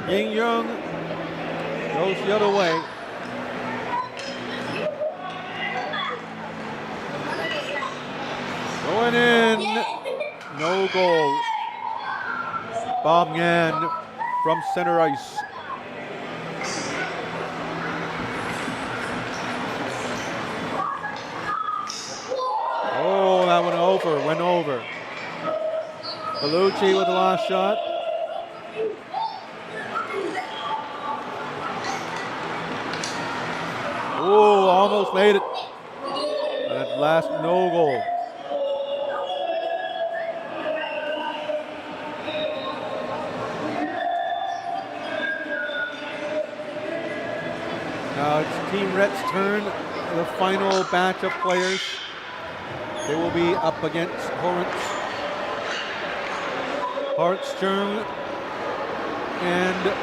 Ying Young goes the other way. Going in, no goal. Bob Yan from center ice. Oh, that went over. Bellucci with the last shot. Oh, almost made it. And at last, no goal. Now it's Team Rhett's turn. The final batch of players. They will be up against Hartstrom and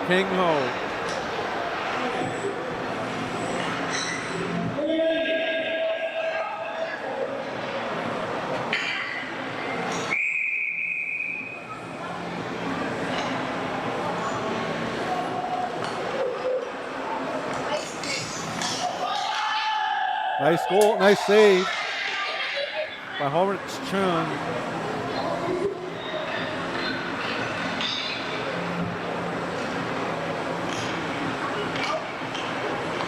King Ho. Nice goal, nice save by Horace Chung.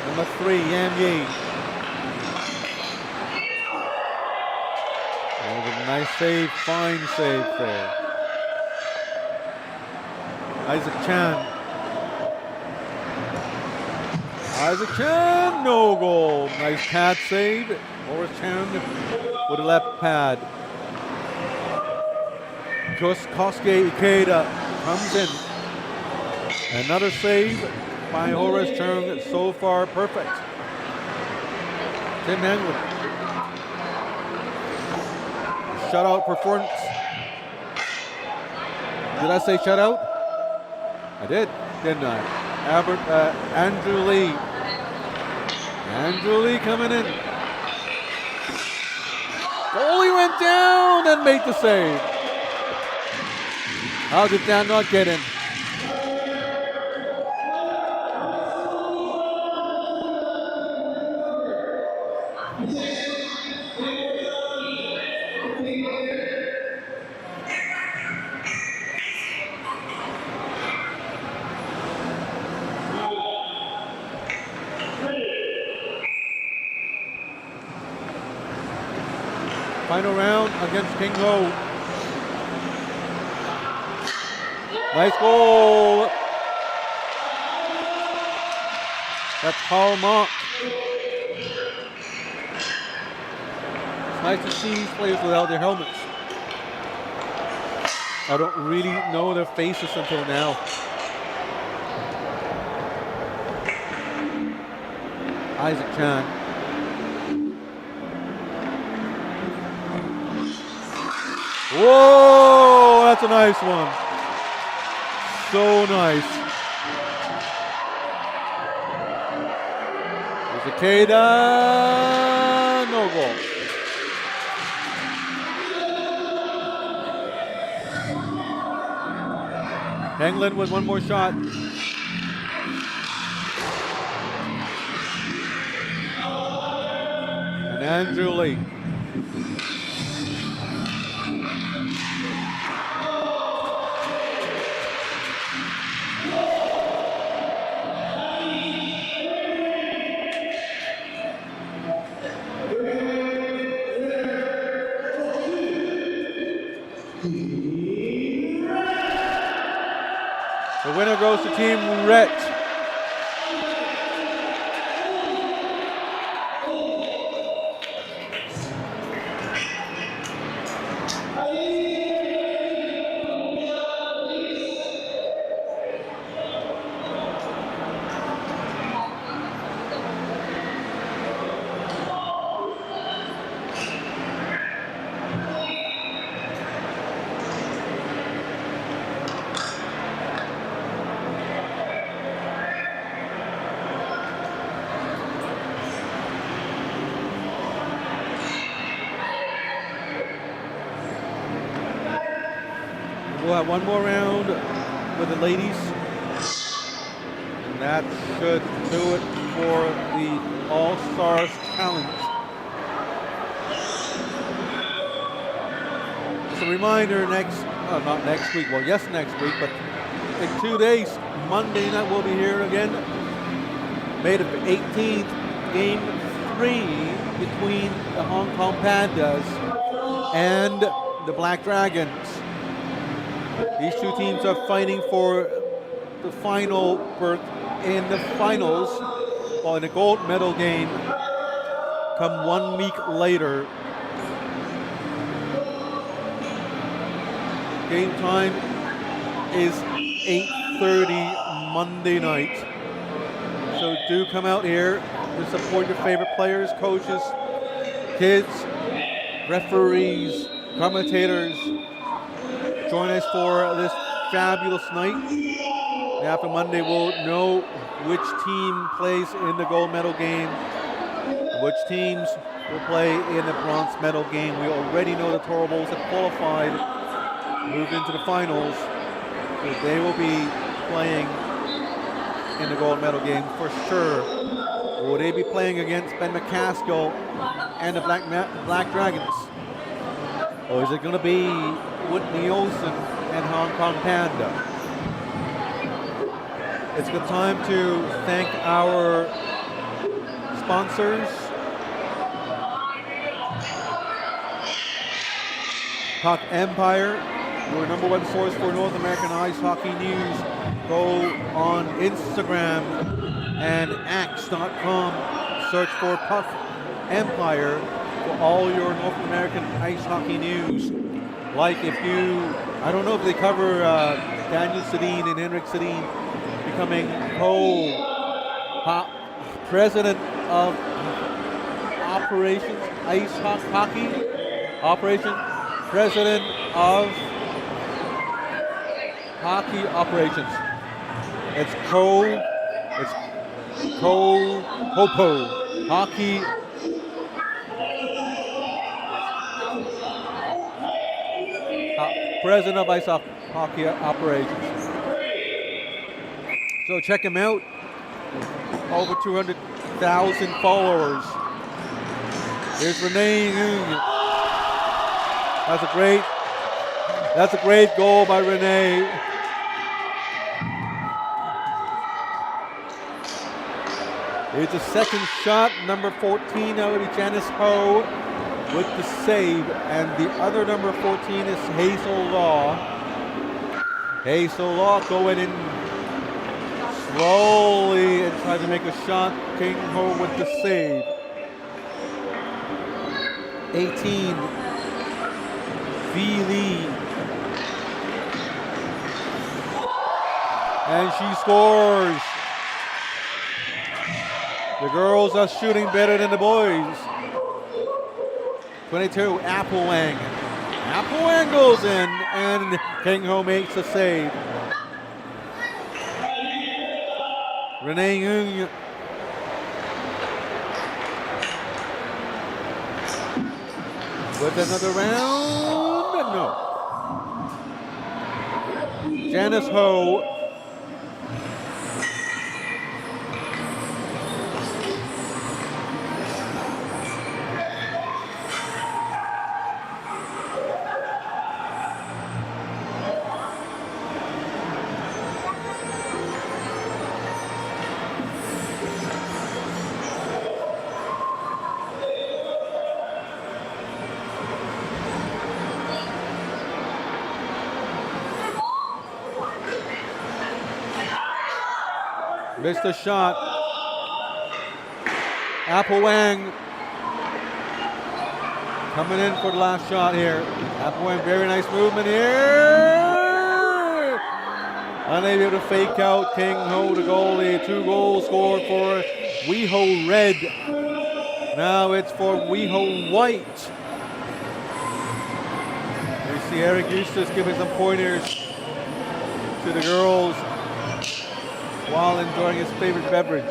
Number 3, Yan Yi. Oh, nice save, fine save there. Isaac Chan, no goal. Nice pad save. Horace Chan with a left pad. Kosuke Ikeda comes in. Another save by Horace Chung. So far, perfect. Tim Henry. Shutout performance. Did I say shutout? I did, didn't I? Andrew Lee. Andrew Lee coming in. Goalie went down and made the save. How did that not get in? Final round against King Ho. Nice goal. That's Paul Monk. It's nice to see these players without their helmets. I don't really know their faces until now. Isaac Chan. Whoa, that's a nice one. So nice. There's Ikeda, no goal. England with one more shot. And Andrew Lee. The winner goes to Team Red. We'll have one more round with the ladies. And that should do it for the All-Stars Challenge. Just a reminder, not next week, well, yes, next week, but in 2 days, Monday night we'll be here again. May the 18th, Game 3 between the Hong Kong Pandas and the Black Dragons. These two teams are fighting for the final berth in the finals, while in the gold medal game come 1 week later. Game time is 8:30 Monday night. So do come out here to support your favorite players, coaches, kids, referees, commentators. Join us for this fabulous night. And after Monday, we'll know which team plays in the gold medal game, which teams will play in the bronze medal game. We already know the Toro Bulls have qualified, moved into the finals. So they will be playing in the gold medal game for sure. Will they be playing against Ben McCaskill and the Black Dragons? Or is it going to be Whitney Olsen and Hong Kong Panda? It's a good time to thank our sponsors. Puck Empire, your #1 source for North American ice hockey news. Go on Instagram and X.com. Search for Puck Empire for all your North American ice hockey news. Like I don't know if they cover Daniel Sedin and Henrik Sedin becoming president of Operations Ice Hockey, president of Hockey Operations. It's Hopo Hockey. President of Ice Hockey Operations. So check him out. Over 200,000 followers. Here's Renee Nguyen. That's a great goal by Renee. Here's the second shot, number 14, that would be Janice Ho with the save, and the other number 14 is Hazel Law. Hazel Law going in slowly and trying to make a shot. King Ho with the save. 18, V. Lee. And she scores. The girls are shooting better than the boys. 22, Applewang. Applewang goes in, and King Ho makes a save. Renee Ng. With another round, no. Janice Ho. Missed the shot. Applewang coming in for the last shot here. Applewang, very nice movement here. Unable to fake out King Ho, the goalie. 2 goals scored for WeHo Red. Now it's for WeHo White. We see Eric Eustace giving some pointers to the girls while enjoying his favorite beverage.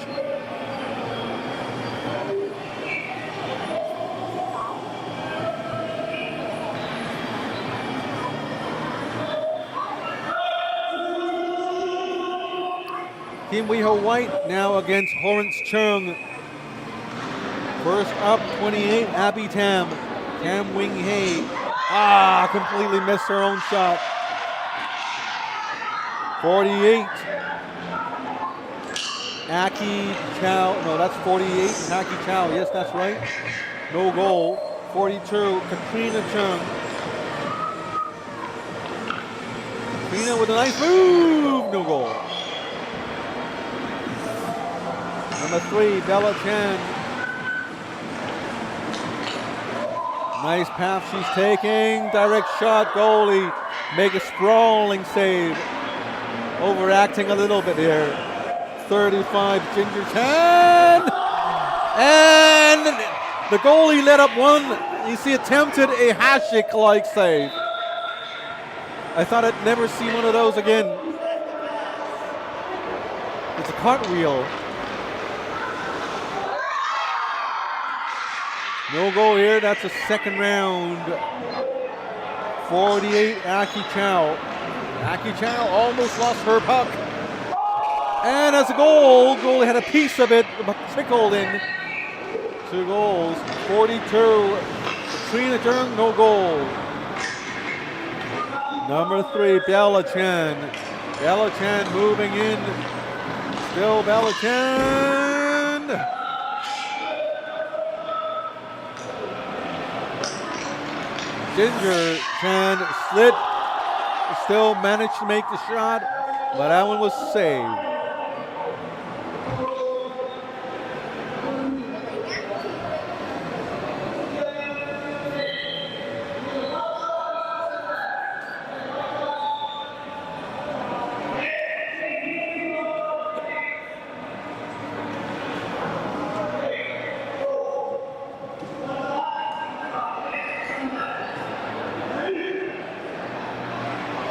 Team WeHo White now against Horrence Chung. First up, 28, Abby Tam. Tam Wing Hei. Completely missed her own shot. 48. Aki Chow, no, that's 48. Aki Chow, yes, that's right. No goal. 42, Katrina Chung. Katrina with a nice move, no goal. Number 3, Bella Chen. Nice pass she's taking. Direct shot, goalie. Make a sprawling save. Overacting a little bit here. 35, Ginger Chan. And the goalie let up one. You see, attempted a Hasek-like save. I thought I'd never see one of those again. It's a cartwheel. No goal here, that's a second round. 48, Aki Chow. Aki Chow almost lost her puck. And as a goal, goalie had a piece of it, but trickled in. 2 goals, 42. Katrina Chung, no goal. Number 3, Bella Chen. Bella Chen moving in. Still Bella Chen. Ginger Chan slid. Still managed to make the shot, but that one was saved.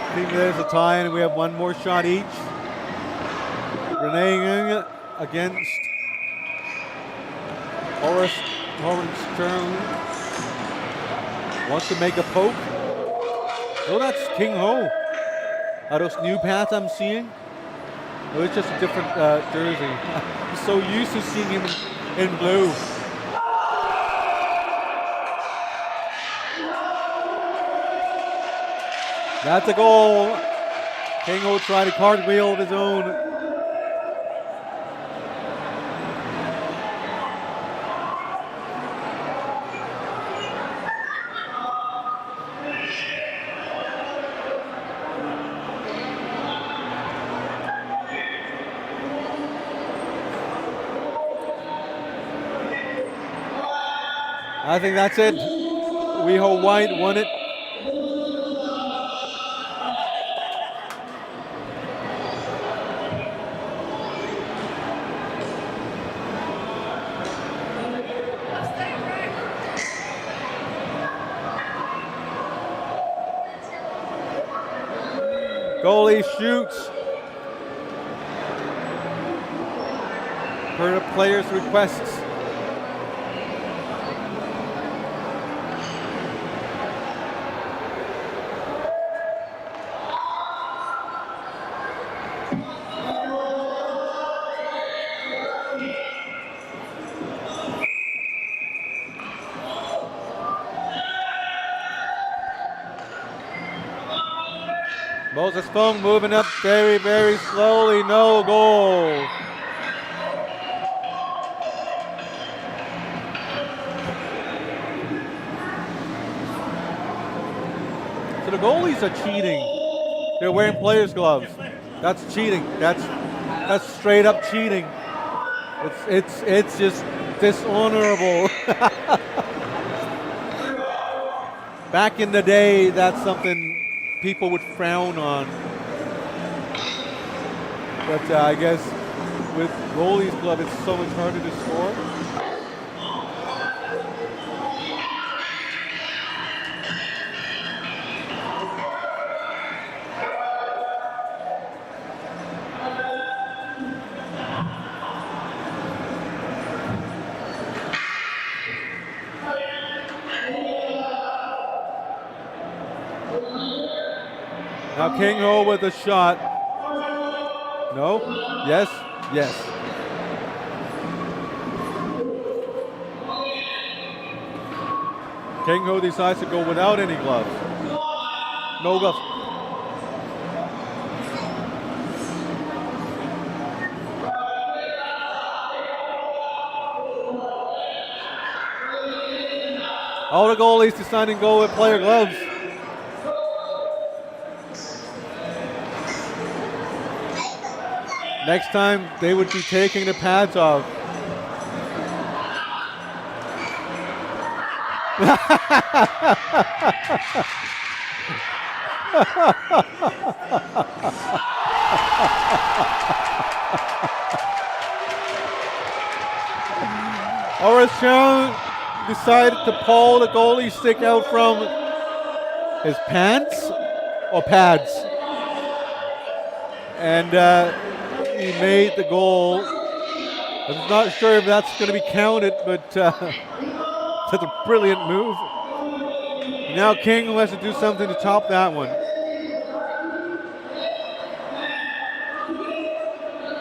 I think there's a tie and we have one more shot each. Renee Ng against Horrence Chung. Wants to make a poke. Oh, that's King Ho. Are those new pads I'm seeing? Oh, it's just a different jersey. I'm so used to seeing him in blue. That's a goal. King Ho tried a cartwheel of his own. I think that's it. WeHo White won it. Goalie shoots. Per the player's requests. Moses Fung moving up very, very slowly. No goal. So the goalies are cheating. They're wearing players' gloves. That's cheating. That's straight up cheating. It's just dishonorable. Back in the day, that's something people would frown on. But I guess with goalie's glove, it's so much harder to score. Now King Ho with a shot. No? Yes? Yes. King Ho decides to go without any gloves. No gloves. All the goalies deciding to go with player gloves. Next time, they would be taking the pads off. Horace Chung decided to pull the goalie stick out from his pants or pads. And he made the goal. I'm not sure if that's going to be counted, but that's a brilliant move. Now King has to do something to top that one.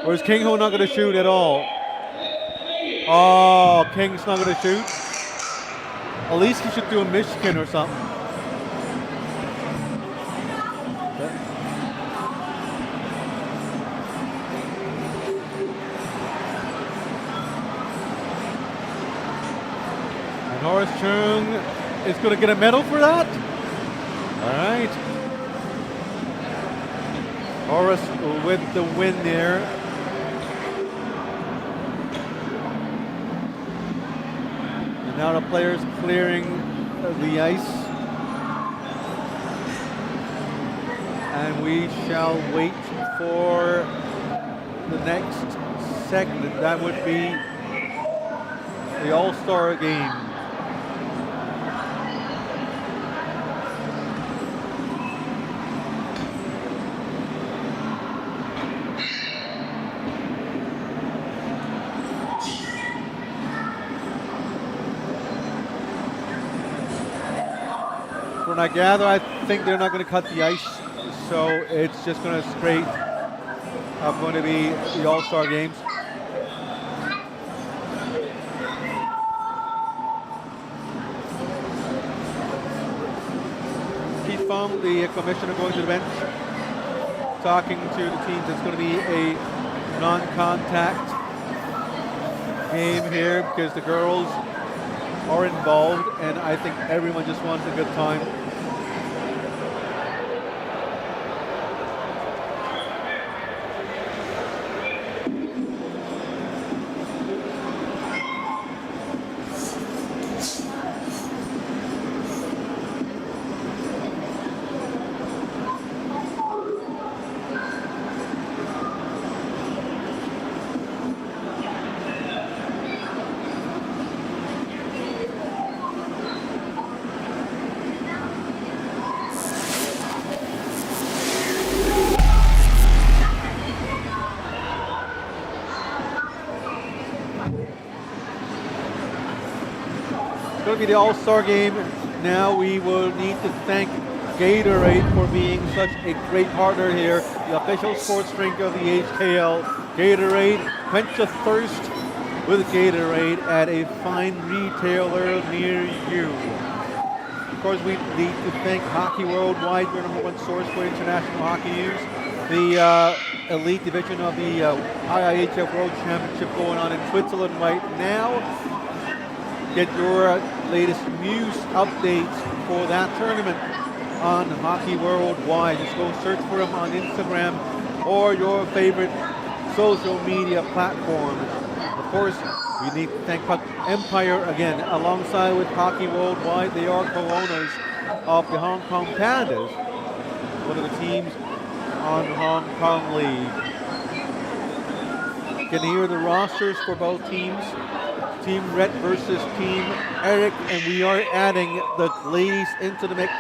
Or is King Ho not going to shoot at all? Oh, King's not going to shoot. At least he should do a Michigan or something. And Horace Chung is going to get a medal for that. All right. Horace with the win there. And now the players clearing the ice. And we shall wait for the next segment. That would be the All-Star game. When I gather, I think they're not going to cut the ice, so it's just going to straight up going to be the All-Star games. Keith Fung, the commissioner, going to the bench, talking to the teams. It's going to be a non-contact game here because the girls are involved, and I think everyone just wants a good time. to be the All-Star game. Now we will need to thank Gatorade for being such a great partner here. The official sports drink of the HKL. Gatorade, quench your thirst with Gatorade at a fine retailer near you. Of course, we need to thank Hockey Worldwide, your #1 source for international hockey news. The elite division of the IIHF World Championship going on in Switzerland right now. Get your latest news updates for that tournament on Hockey Worldwide. Just go search for them on Instagram or your favorite social media platform. Of course, we need to thank Puck Empire again, alongside with Hockey Worldwide. They are co-owners of the Hong Kong Pandas, one of the teams on Hong Kong League. You can hear the rosters for both teams. Team Red versus Team Eric, and we are adding the ladies into the mix.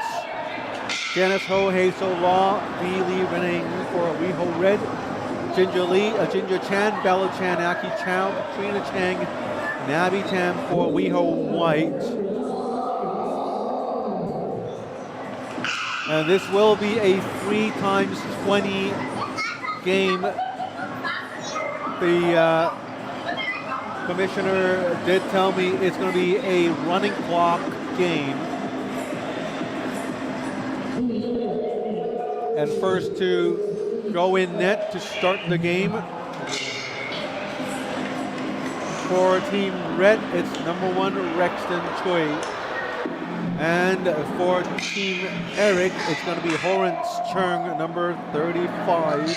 Janice Ho, Hazel Law, Bee Lee Renning for WeHo Red, Ginger Lee, Ginger Chan, Bella Chan, Aki Chow, Katrina Chang, Nabi Tam for WeHo White. And this will be a 3x20 game. The commissioner did tell me it's going to be a running clock game. And first to go in net to start the game. For Team Red, it's #1 Rexton Choi. And for Team Eric, it's going to be Horrence Chung, number 35.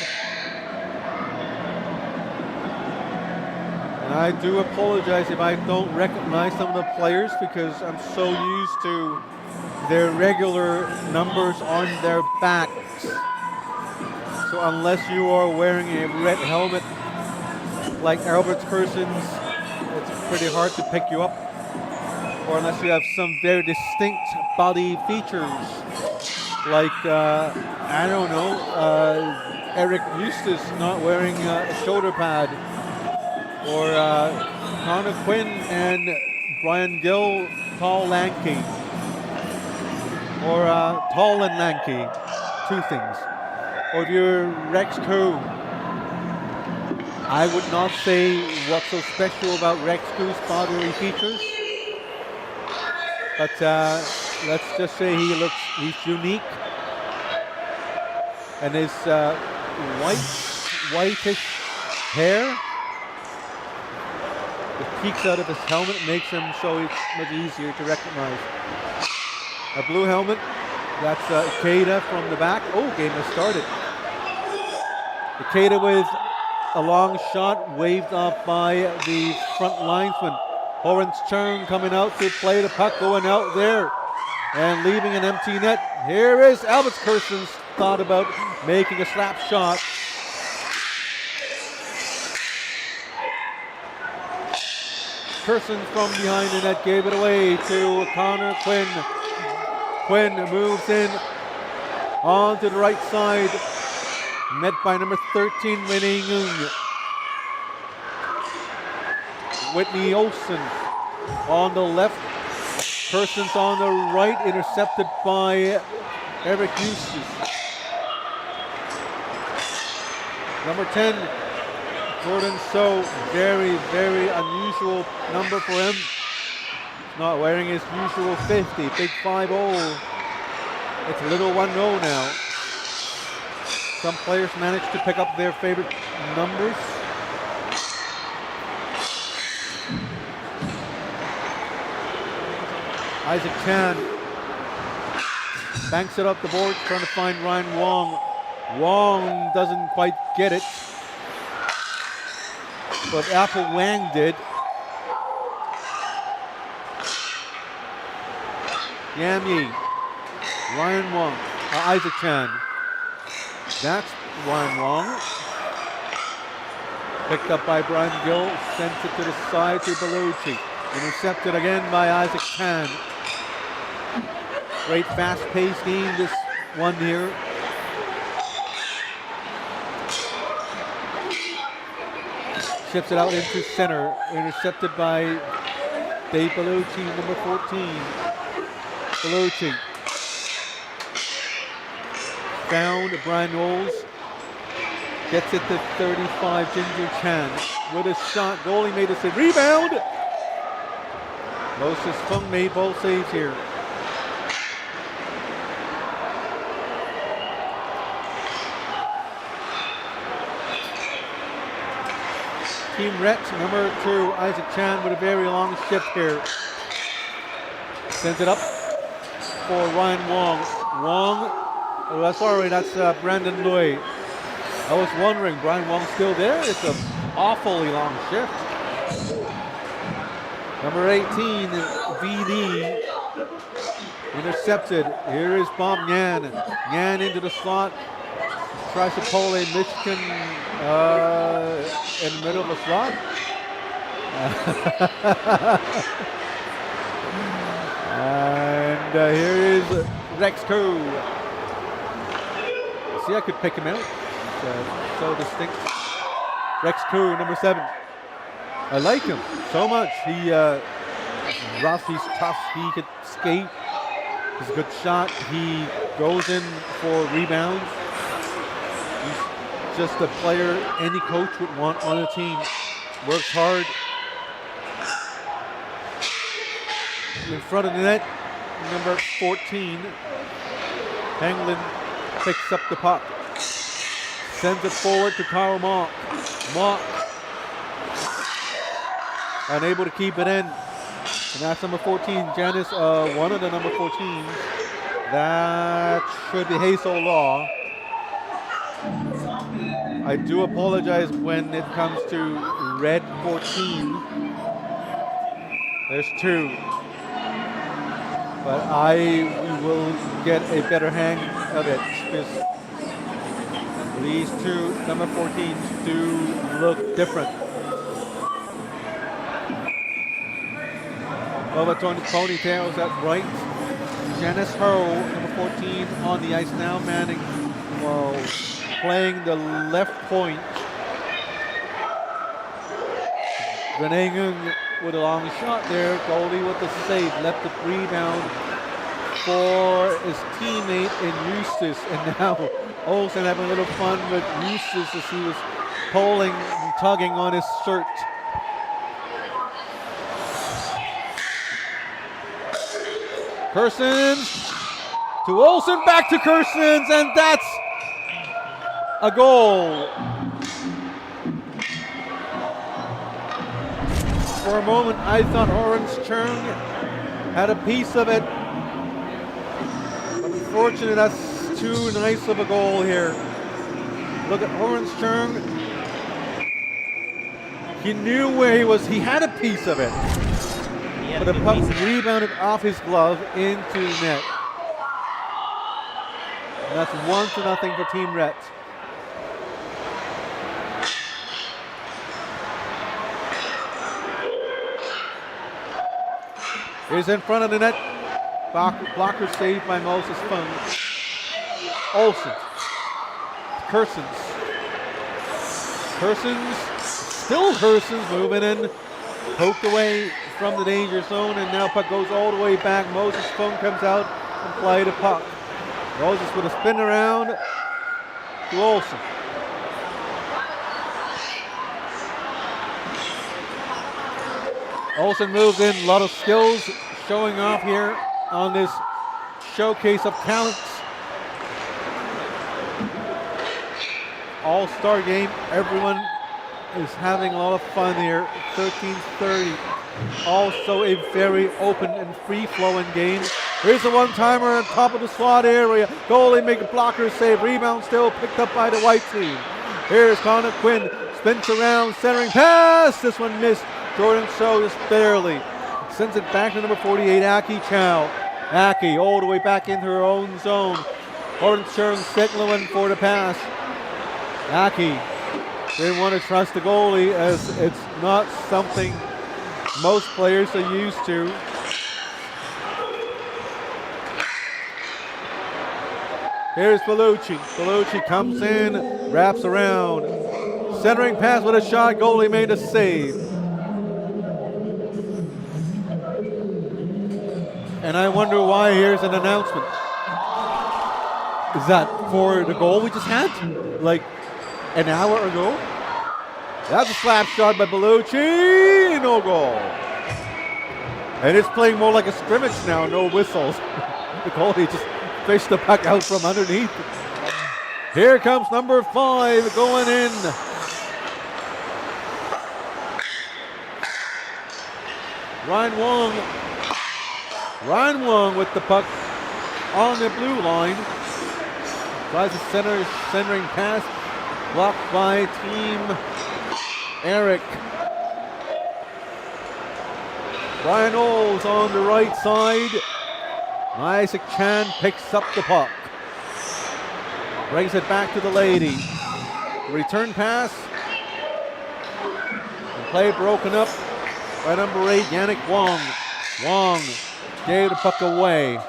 And I do apologize if I don't recognize some of the players because I'm so used to their regular numbers on their backs. So unless you are wearing a red helmet like Albert's Persons, it's pretty hard to pick you up. Or unless you have some very distinct body features like, I don't know, Eric Eustace not wearing a shoulder pad. Or Connor Quinn and Brian Gill, tall, lanky. Or tall and lanky, two things. Or if you're Rex Koo, I would not say what's so special about Rex Koo's bodily features. But let's just say he's unique. And his whitish hair that peeks out of his helmet makes him so it's much easier to recognize. A blue helmet, that's Ikeda from the back. Oh, game has started. Ikeda with a long shot waved off by the front linesman. Horrence Chung coming out to play the puck, going out there and leaving an empty net. Here is Albert Persons, thought about making a slap shot. Persons from behind the net gave it away to Connor Quinn. Quinn moves in onto the right side, met by number 13, Renee Ngung. Whitney Olsen on the left, Persons on the right, intercepted by Eric Eustace. Number 10, Jordan So, very, very unusual number for him. He's not wearing his usual 50, big 5-0. It's a little 1-0 now. Some players manage to pick up their favorite numbers. Isaac Chan banks it up the board, trying to find Ryan Wong. Wong doesn't quite get it, but Apple Wang did. Yam Yi, Ryan Wong, Isaac Chan. That's Ryan Wong. Picked up by Brian Gill, sent it to the side to Bellucci. Intercepted again by Isaac Chan. Great fast-paced game, this one here. Ships it out into center, intercepted by Dave Bellucci, number 14. Bellucci. Found Brian Knowles. Gets it to 35, Ginger Chan. With a shot, goalie made a save. Rebound! Moses Fung made both saves here. Team Rex, number 2, Isaac Chan with a very long shift here. Sends it up for Ryan Wong. Wong, oh, sorry, that's Brandon Lui. I was wondering, Brian Wong still there? It's an awfully long shift. Number 18, VD, intercepted. Here is Bob Nyan. Nyan into the slot. Tries to pull a Michigan in the middle of the slot. And here is Rex Koo. See, I could pick him out. So distinct. Rex Koo, number 7. I like him so much. He rough, he's tough, he could skate. He's a good shot. He goes in for rebounds. He's just a player any coach would want on a team. Works hard. In front of the net, number 14. Hanglin picks up the puck. Sends it forward to Carl Mock. Mock unable to keep it in. And that's number 14, Janice, one of the number 14s. That should be Hazel Law. I do apologize when it comes to red 14. There's 2. But I will get a better hang of it because these 2 number 14s do look different. Over Tony ponytails at right. Janice Hurl, number 14, on the ice now, manning while playing the left point. Renee Ngung with a long shot there. Goldie with the save. Left the rebound for his teammate in Eustace. And now Olsen having a little fun with Eustace as he was pulling and tugging on his shirt. Kersons to Olsen, back to Kersons, and that's a goal. For a moment, I thought Horan's Chung had a piece of it. Unfortunately, that's too nice of a goal here. Look at Horan's Chung. He knew where he was. He had a piece of it. But the puck rebounded off his glove into the net. And that's 1-0 for Team Ret. Is in front of the net. Blocker saved by Moses Fung. Olsen. Kersons. Still Kersons moving in. Poked away from the danger zone, and now puck goes all the way back. Moses Fung comes out and play the puck. Moses with a spin around to Olsen. Olsen moves in, a lot of skills showing off here on this showcase of talents. All-star game, everyone is having a lot of fun here. 13:30. Also a very open and free-flowing game. Here's a one-timer on top of the slot area. Goalie make a blocker save. Rebound still picked up by the white team. Here's Connor Quinn. Spins around, centering pass. This one missed. Jordan So just barely. Sends it back to number 48, Aki Chow. Aki all the way back into her own zone. Horton Chern signaling for the pass. Aki didn't want to trust the goalie as it's not something most players are used to. Here's Bellucci. Bellucci comes in, wraps around. Centering pass with a shot. Goalie made a save. And I wonder why. Here's an announcement. Is that for the goal we just had? Like an hour ago? That's a slap shot by Bellucci. No goal. And it's playing more like a scrimmage now. No whistles. The goalie just fished the puck out from underneath. Here comes number 5 going in. Ryan Wong with the puck on the blue line. Tries a centering pass. Blocked by Team Eric. Brian Knowles on the right side. Isaac Chan picks up the puck. Brings it back to the lady. Return pass. The play broken up by number 8, Yannick Wong. Wong gave the puck away.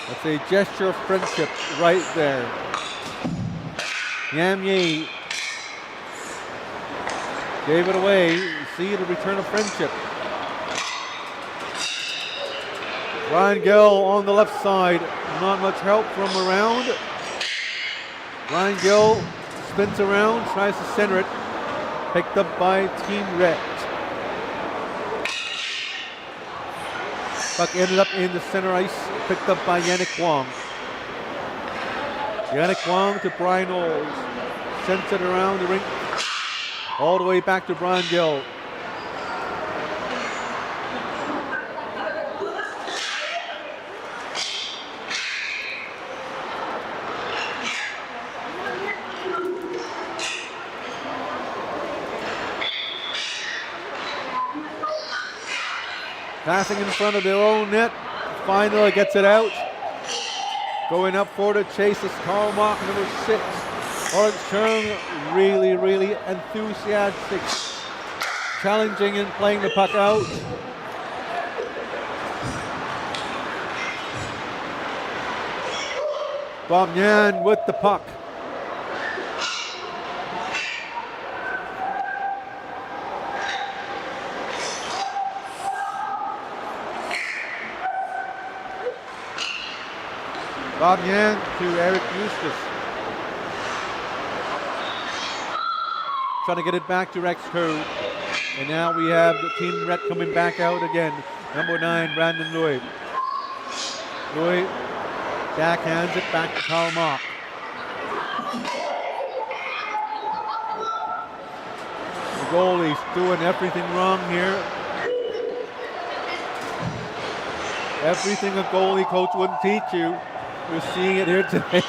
That's a gesture of friendship right there. Yam Yi gave it away. You see the return of friendship. Ryan Gill on the left side. Not much help from around. Ryan Gill spins around, tries to center it. Picked up by Team Red. Puck ended up in the center ice, picked up by Yannick Wong. Yannick Wong to Brian Knowles. Sends it around the rink. All the way back to Brian Gill. Passing in front of their own net. Finally gets it out. Going up for the chase is Carl Mock, number 6. Orange Chung, really enthusiastic. Challenging and playing the puck out. Bob Nyan with the puck. Bob Yan to Eric Eustace. Trying to get it back to Rex Code. And now we have the Team Red coming back out again. Number 9, Brandon Lloyd. Lloyd backhands it back to Carl Mock. The goalie's doing everything wrong here. Everything a goalie coach wouldn't teach you. We're seeing it here today.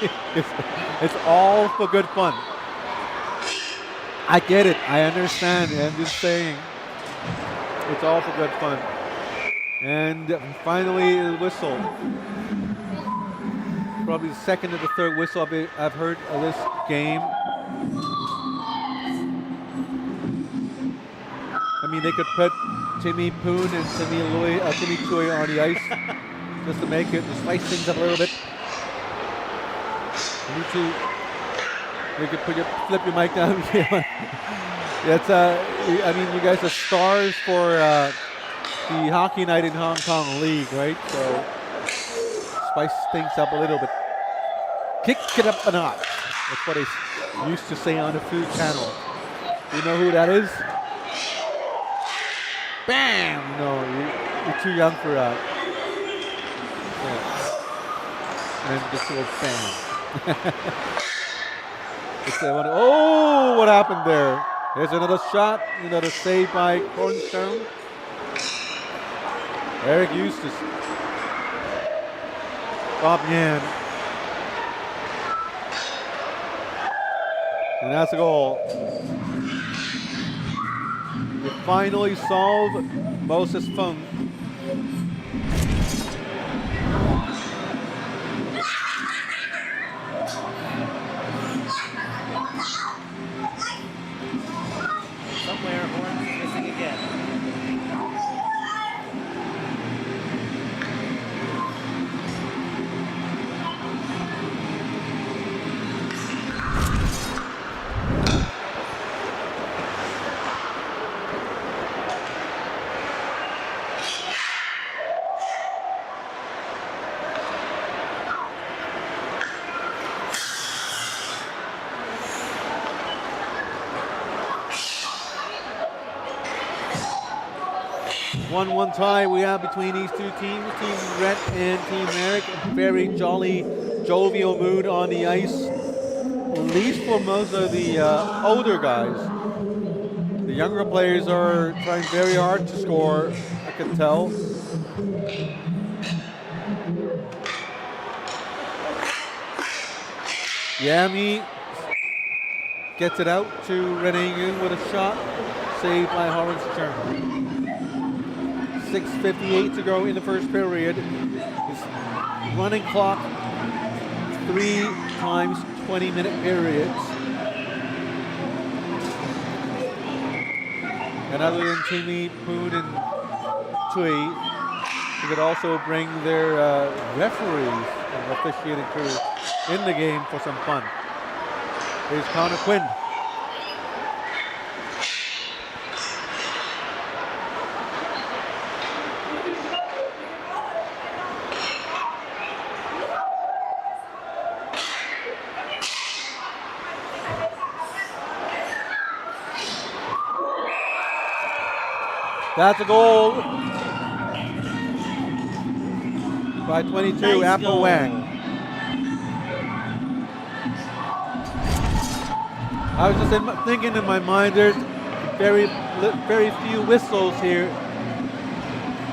It's all for good fun. I get it. I understand. I'm just saying. It's all for good fun. And finally, the whistle. Probably the second or the third whistle I've heard of this game. I mean, they could put Timmy Poon and Timmy Choi on the ice just to make it, to spice things up a little bit. You could flip your mic down. That's I mean, you guys are stars for the Hockey Night in Hong Kong League, right? So spice things up a little bit. Kick it up a notch. That's what I used to say on the Food Channel. You know who that is? Bam! No, you're too young for that. Yeah. And just go bam. Oh, what happened there? There's another shot, another save by Cornerstone. Eric Eustace. Bob Yan. And that's a goal. You finally solve Moses Fung. Somewhere, Horn missing again. 1-1 tie we have between these two teams, Team Rhett and Team Eric. Very jolly, jovial mood on the ice, at least for most of the older guys. The younger players are trying very hard to score, I can tell. Yami gets it out to Renegun with a shot, saved by Horace. 6:58 to go in the first period. This running clock, 3 times 20-minute periods. And other than Timmy, Poon, and Tui, we could also bring their referees and officiating crew in the game for some fun. Here's Connor Quinn. That's a goal by 22, Nice Apple goal. Wang. I was just thinking in my mind, there's very few whistles here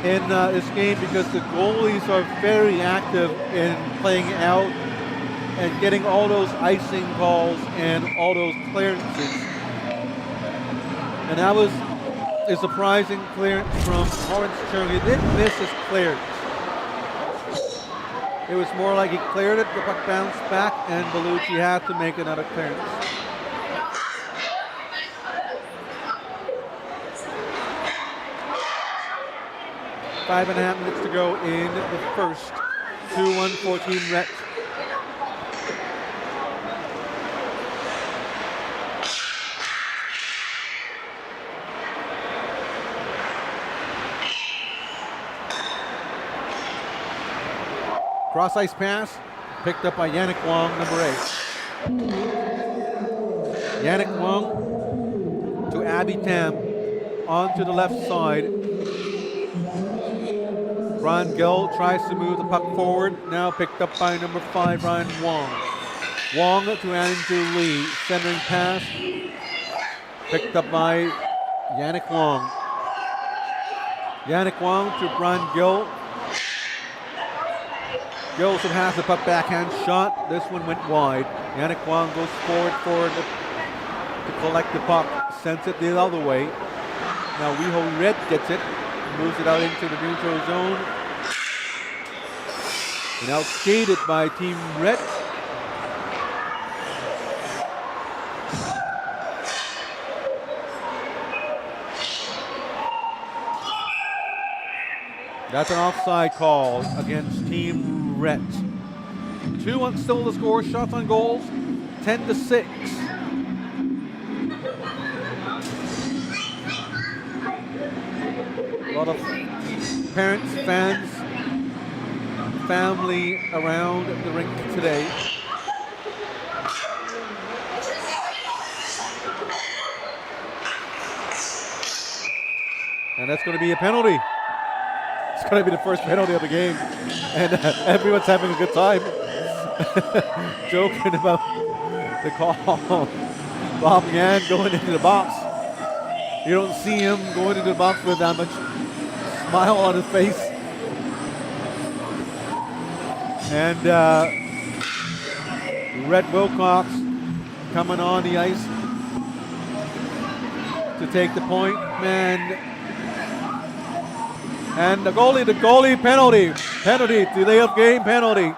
in this game because the goalies are very active in playing out and getting all those icing calls and all those clearances. And that was a surprising clearance from Lawrence Chung. He didn't miss his clearance. It was more like he cleared it, the puck bounced back, and Bellucci had to make another clearance. 5.5 minutes to go in the first. 2-1 for Team Rhett. Cross ice pass picked up by Yannick Wong, number 8. Yannick Wong to Abby Tam onto the left side. Brian Gill tries to move the puck forward, now picked up by number 5, Ryan Wong. Wong to Andrew Lee, centering pass, picked up by Yannick Wong. Yannick Wong to Brian Gill. Gilson has the puck backhand shot. This one went wide. Yannick Wong goes forward to collect the puck, sends it the other way. Now Weho Red gets it, moves it out into the neutral zone. And outskated by Team Red. That's an offside call against Team Rhett. 2-1 still the score. Shots on goals, 10-6. A lot of parents, fans, family around the rink today. And that's going to be a penalty. It's going to be the first penalty of the game. And everyone's having a good time. Joking about the call. Bob Yan going into the box. You don't see him going into the box with that much smile on his face. And Red Wilcox coming on the ice to take the point. Man. And the goalie penalty, delay of game penalty.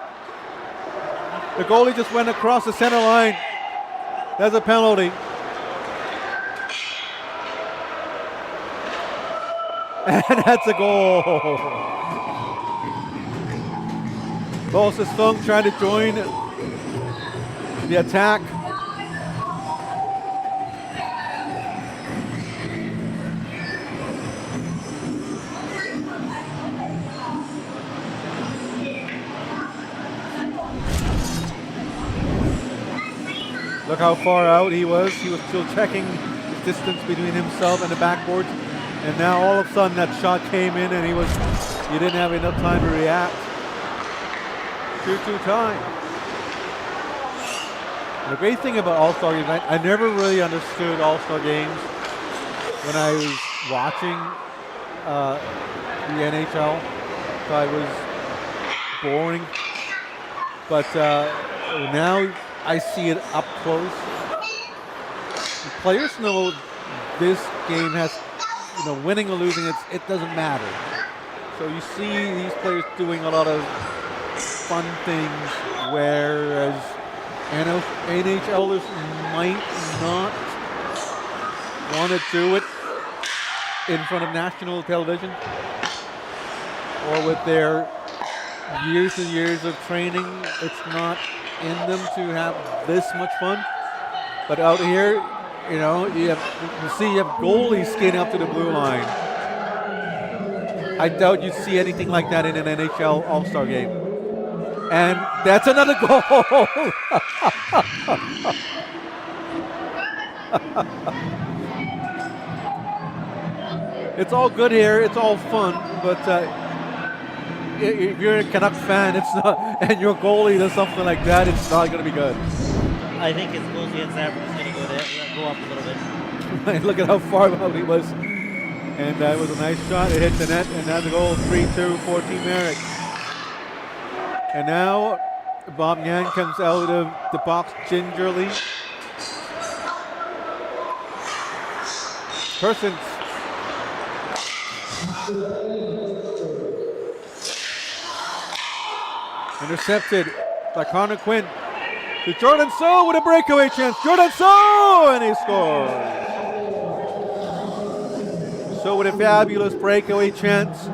The goalie just went across the center line. That's a penalty. And that's a goal. Moses Fung trying to join the attack. Look how far out he was. He was still checking the distance between himself and the backboard. And now all of a sudden that shot came in and he didn't have enough time to react. 2-2 tie. The great thing about All-Star games, I never really understood All-Star games when I was watching the NHL. So it was boring. But now I see it up close. The players know this game has, winning or losing, it doesn't matter. So you see these players doing a lot of fun things, whereas NHLers might not want to do it in front of national television or with their years and years of training. It's not in them to have this much fun. But out here, you have goalies skating up to the blue line. I doubt you'd see anything like that in an NHL All-Star game. And that's another goal. It's all good here. It's all fun. But if you're a Canuck fan, it's not, and your goalie does something like that, it's not going to be good. I think his goals against Africa is going to go up a little bit. Look at how far out he was. And that was a nice shot. It hit the net, and now the goal, 3-2 for Team Merrick. And now Bob Nyan comes out of the box gingerly. Persons. Intercepted by Connor Quinn. To Jordan So with a breakaway chance. Jordan So! And he scores. So with a fabulous breakaway chance.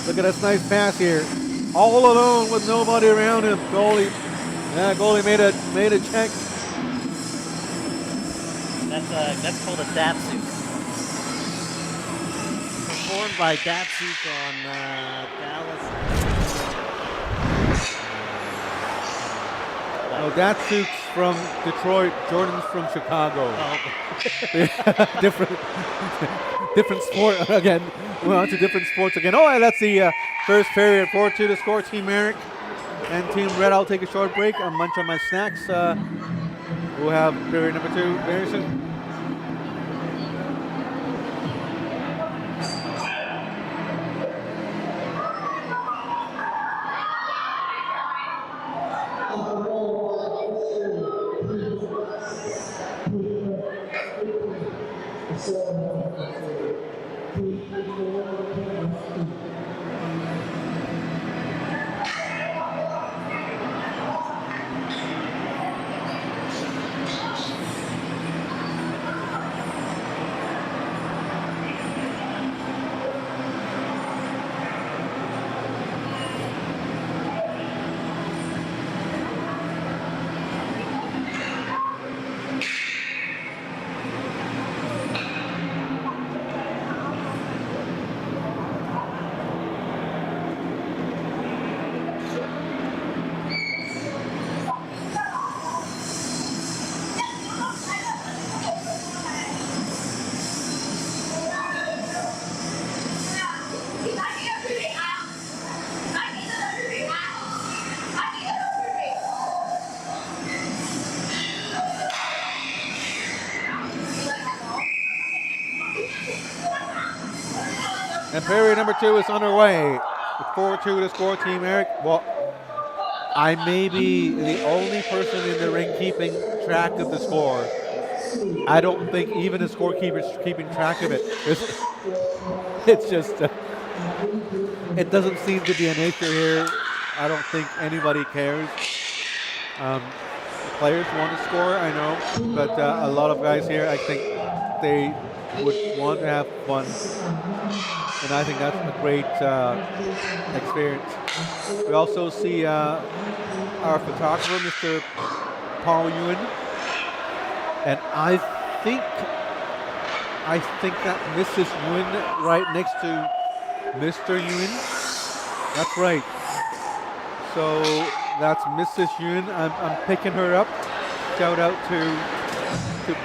Look at this nice pass here. All alone with nobody around him. Goalie made a check. That's called a Datsuk. Performed by Datsuk on Dallas. No, Datsuk's from Detroit. Jordan's from Chicago. Oh. different sport again. We're on to different sports again. Oh, and that's the first period. 4-2 to score, Team Merrick and Team Red. I'll take a short break. I'll munch on my snacks. We'll have period number 2 very soon. And period number 2 is underway. 4-2 to score, Team Eric. Well, I may be the only person in the ring keeping track of the score. I don't think even the scorekeeper's keeping track of it. It's just, it doesn't seem to be a nature here. I don't think anybody cares. Players want to score, I know, but a lot of guys here, I think they would want to have fun. And I think that's a great experience. We also see our photographer, Mr. Paul Ewan. And I think that Mrs. Ewan right next to Mr. Ewan. That's right. So That's Mrs. Yun. I'm picking her up. Shout out to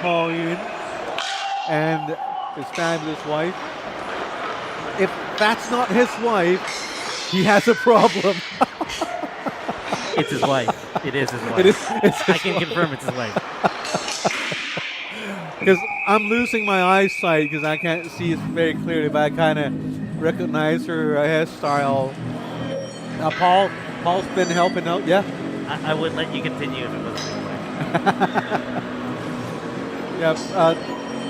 Paul Yun and his fabulous wife. If that's not his wife, he has a problem. It's his wife. It is his wife. It's I can confirm it's his wife. Because I'm losing my eyesight because I can't see it very clearly, but I kind of recognize her hairstyle. Paul's been helping out. Yeah. I would let you continue if it wasn't his wife. Yeah.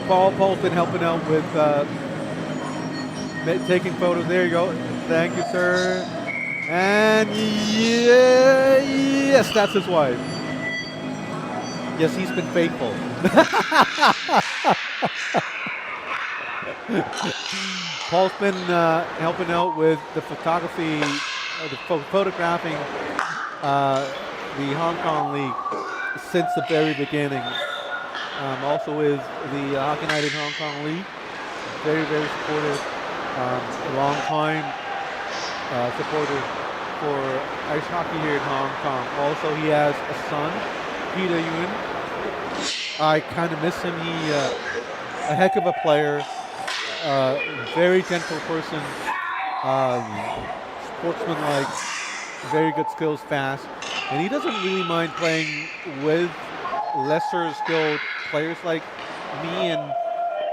Paul's been helping out with taking photos. There you go. Thank you, sir. And yes, that's his wife. Yes, he's been faithful. Paul's been helping out with the photography, photographing the Hong Kong League since the very beginning. Also with the Hockey Night in Hong Kong League. Very, very supportive. A long time supporter for ice hockey here in Hong Kong. Also, he has a son, Peter Yun. I kind of miss him. He a heck of a player, very gentle person, sportsmanlike, very good skills, fast, and he doesn't really mind playing with lesser skilled players like me and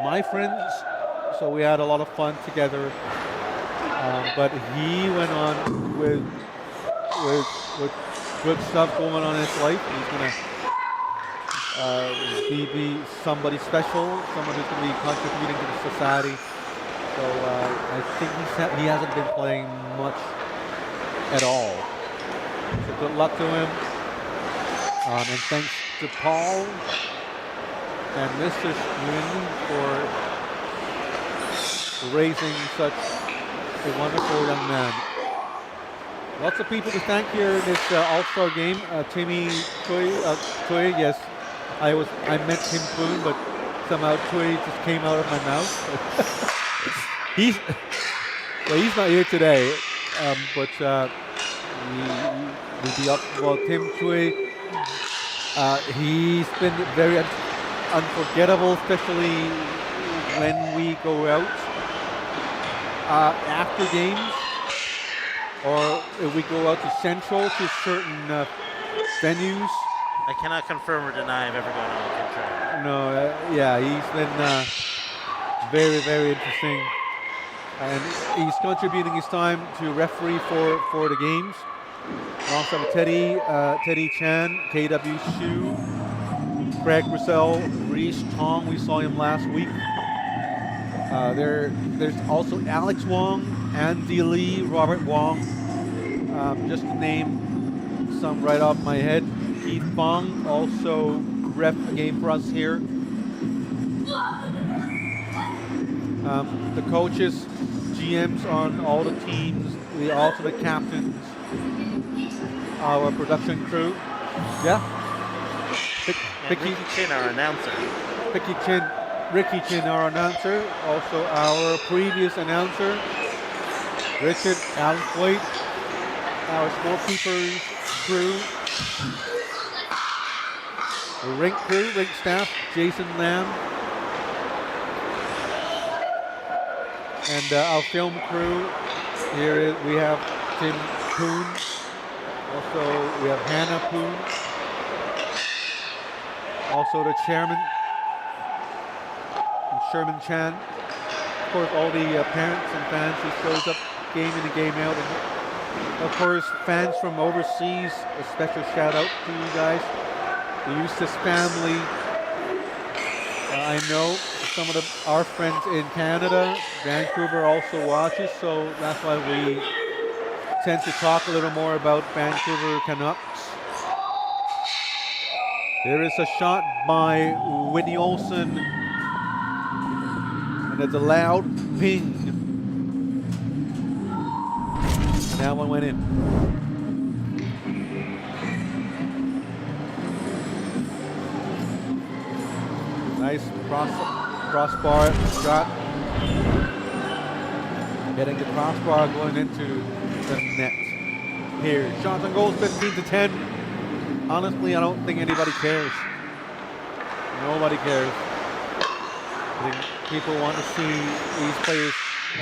my friends. So we had a lot of fun together. But he went on with good stuff going on in his life. He's gonna be somebody special, someone who's gonna be contributing to the society. So I think he hasn't been playing much at all. So good luck to him. And thanks to Paul and Mr. Yun for raising such a wonderful young man. Lots of people to thank here in this All-Star game. Timmy Choi, yes, I meant Tim Poon, but somehow Choi just came out of my mouth. he's not here today, but we'll be up. Well, Tim Choi, he's been very unforgettable, especially when we go out after games, or if we go out to Central to certain venues. I cannot confirm or deny I've ever gone on a trip. No, yeah, he's been very, very interesting, and he's contributing his time to referee for the games. Alongside Teddy Chan, KW Shu, Craig Russell, Reese Chong. We saw him last week. There's also Alex Wong, Andy Lee, Robert Wong. Just to name some right off my head. Keith Fong also ref a game for us here. The coaches, GMs on all the teams, the alternate captains, our production crew. Yeah. Ricky Chin, our announcer. Ricky Chin, our announcer. Also our previous announcer, Richard Allen Floyd. Our scorekeepers crew. The rink crew, rink staff, Jason Lamb. And our film crew. Here we have Tim Poon. Also, we have Hannah Poon. Also the chairman, Sherman Chan. Of course, all the parents and fans who shows up game in and game out. And of course, fans from overseas, a special shout out to you guys. The Eustace family. I know some of our friends in Canada, Vancouver also watches, so that's why we tend to talk a little more about Vancouver Canucks. There is a shot by Whitney Olsen, and it's a loud ping. And that one went in. Nice crossbar shot. Getting the crossbar going into the net. here. Shots on goals 15-10. Honestly, I don't think anybody cares. Nobody cares. I think people want to see these players,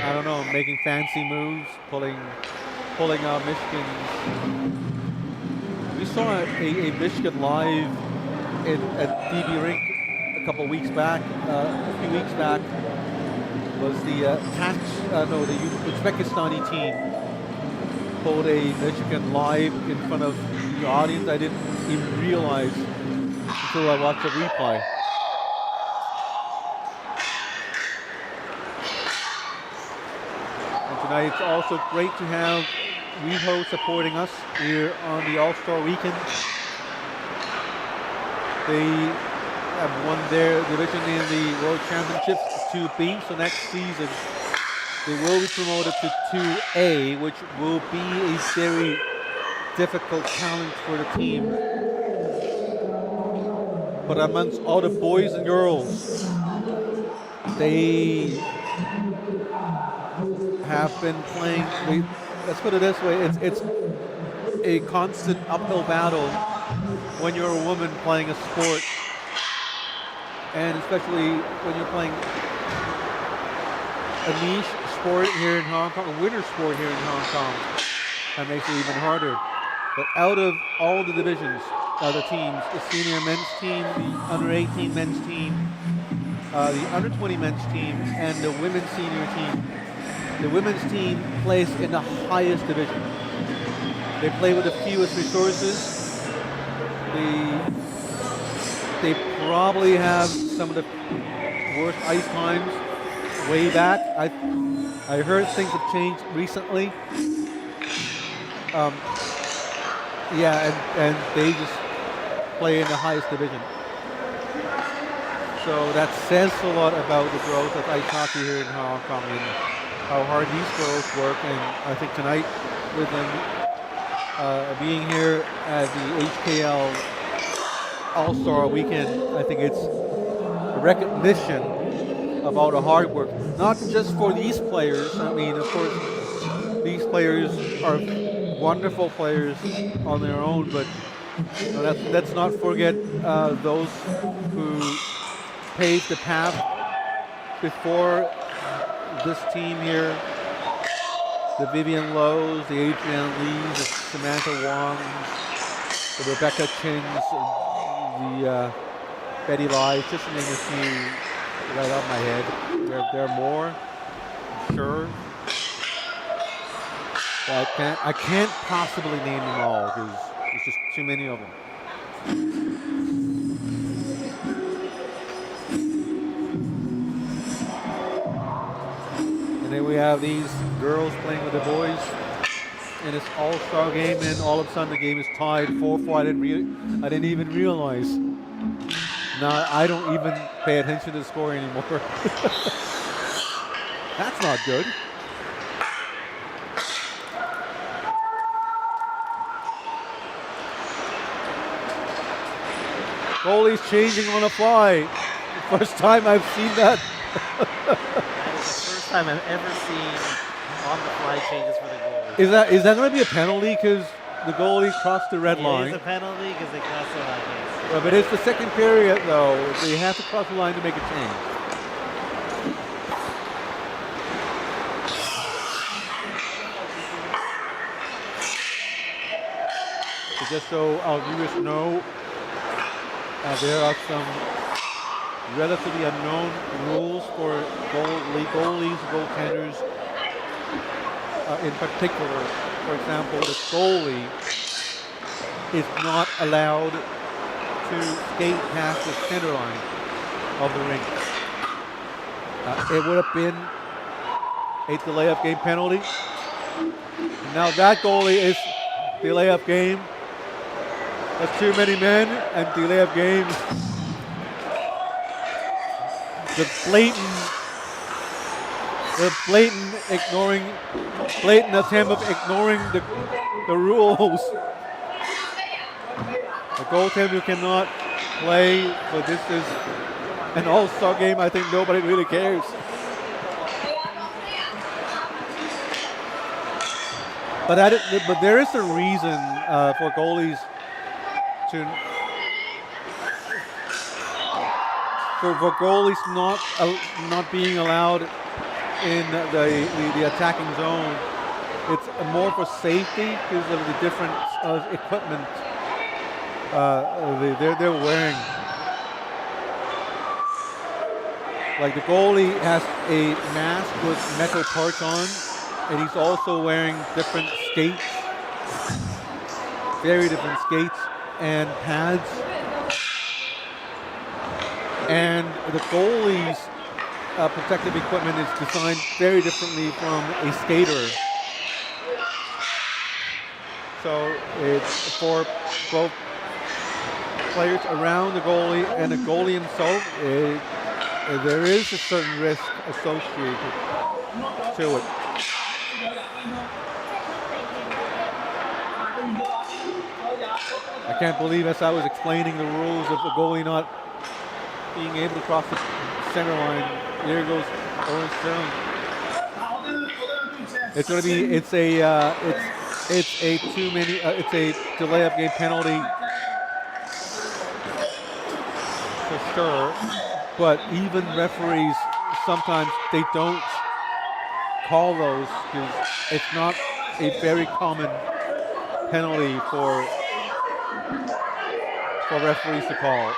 I don't know, making fancy moves, pulling out Michigan. We saw a Michigan live at DB Rink a few weeks back. Was the the Uzbekistani team pulled a Michigan live in front of the audience. I didn't even realize until I watched the replay. And tonight it's also great to have WeHo supporting us here on the All-Star Weekend. They have won their division in the World Championships 2B, so next season they will be promoted to 2A, which will be a very difficult challenge for the team. But amongst all the boys and girls, they have been playing, let's put it this way, it's a constant uphill battle when you're a woman playing a sport, and especially when you're playing a niche sport here in Hong Kong, a winter sport here in Hong Kong. That makes it even harder. But out of all the divisions, the teams, the senior men's team, the under-18 men's team, the under-20 men's team, and the women's senior team, the women's team plays in the highest division. They play with the fewest resources. They probably have some of the worst ice times way back. I heard things have changed recently. And they just play in the highest division. So that says a lot about the growth of ice hockey here in Hong Kong and how hard these girls work. And I think tonight, with them being here at the HKL All-Star Weekend, I think it's a recognition of all the hard work, not just for these players. I mean, of course, these players are wonderful players on their own, but let's not forget those who paved the path before this team here. The Vivian Lowe's, the Adrienne Lees, the Samantha Wongs, the Rebecca Chins, the Betty Lies, just to name a few right off my head. There are more, I'm sure. But I can't possibly name them all because there's just too many of them. And then we have these girls playing with the boys in this all-star game, and all of a sudden the game is tied 4-4. I didn't even realize. Now I don't even pay attention to the score anymore. That's not good. Goalie's changing on the fly. First time I've seen that. That is the first time I've ever seen on-the-fly changes for the goalie. Is that going to be a penalty because the goalie crossed the red line? It is a penalty because they crossed the line. Yes. Well, but it's the second period, though. So you have to cross the line to make a change. So just so our viewers know, there are some relatively unknown rules for goalies, goaltenders. In particular, for example, the goalie is not allowed to skate past the center line of the rink. It would have been a delay of game penalty. Now that goalie is delay of game. That's too many men and delay of game. The blatant attempt of ignoring the rules. The goaltender cannot play, but this is an all-star game. I think nobody really cares. but there is a reason for goalies to for goalies not being allowed in the attacking zone. It's more for safety because of the different equipment they're wearing. Like the goalie has a mask with metal parts on, and he's also wearing different skates, very different skates and pads. And the goalie's protective equipment is designed very differently from a skater. So it's for both players around the goalie and the goalie himself. There is a certain risk associated to it. I can't believe, as I was explaining the rules of the goalie not being able to cross the center line, here goes Owen Stone. It's going to be, it's a delay of game penalty for sure. But even referees, sometimes they don't call those because it's not a very common penalty for referees to call.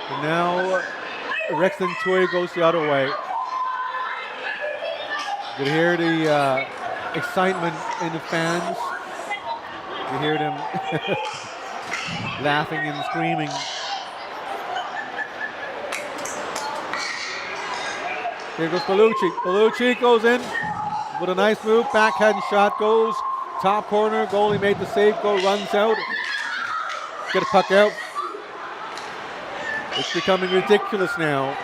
And now Rexton Choi goes the other way. You can hear the excitement in the fans. You hear them laughing and screaming. Here goes Bellucci. Bellucci goes in with a nice move. Backhand shot goes. Top corner. Goalie made the save. Runs out. Get a puck out. It's becoming ridiculous now.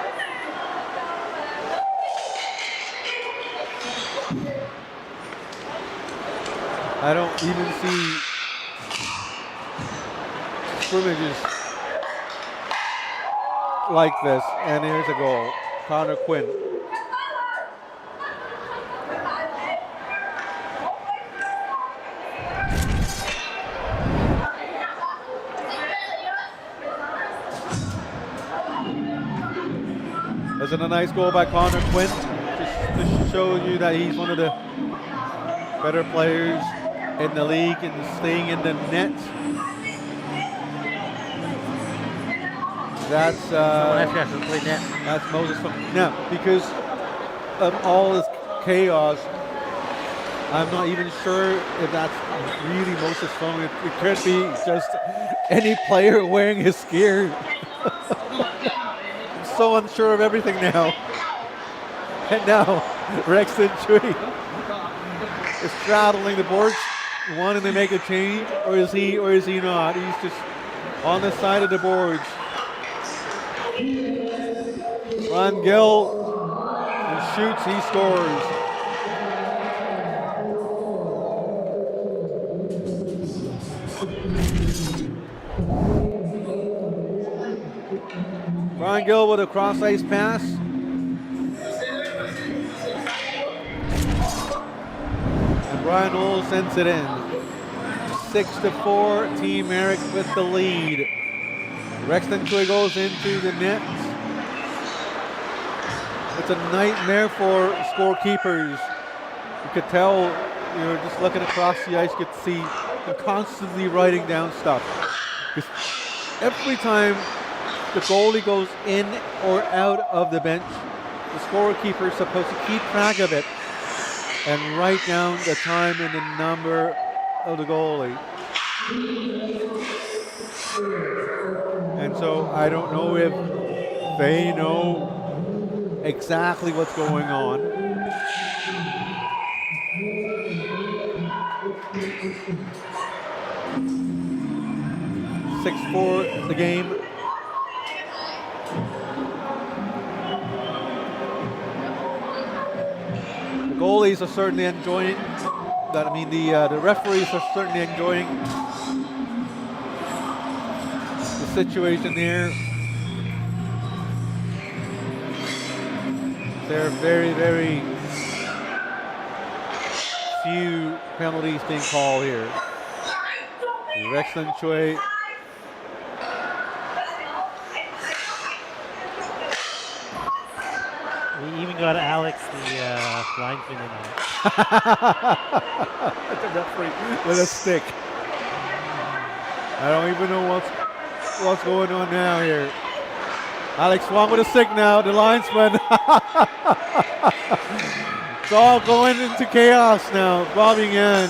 I don't even see scrimmages like this. And here's a goal. Connor Quinn. This is a nice goal by Connor Quinn, just to show you that he's one of the better players in the league and staying in the net. That's that's Moses from now, because of all this chaos. I'm not even sure if that's really Moses Fung. It could be just any player wearing his gear. I'm so unsure of everything now. And now Rexton Chui is straddling the boards, wanting to make a change, or is he not? He's just on the side of the boards. Ron Gill and shoots, he scores. Ron Gill with a cross-ice pass. And Brian Knowles sends it in. 6-4, Team Eric with the lead. Rexton Chui goes into the net. It's a nightmare for scorekeepers. You could tell, you're just looking across the ice, you could see them constantly writing down stuff. Because every time the goalie goes in or out of the bench, the scorekeeper is supposed to keep track of it and write down the time and the number of the goalie. And so I don't know if they know exactly what's going on. (6-4) the game. The goalies are certainly enjoying that. I mean, the referees are certainly enjoying the situation here. They're very, very few penalties being called here. Rexland Choi. We even got Alex, the linesman, in there. The referee with a stick. I don't even know what's going on now here. Alex Wong with a stick now, the linesman. It's all going into chaos now. Bobbing in.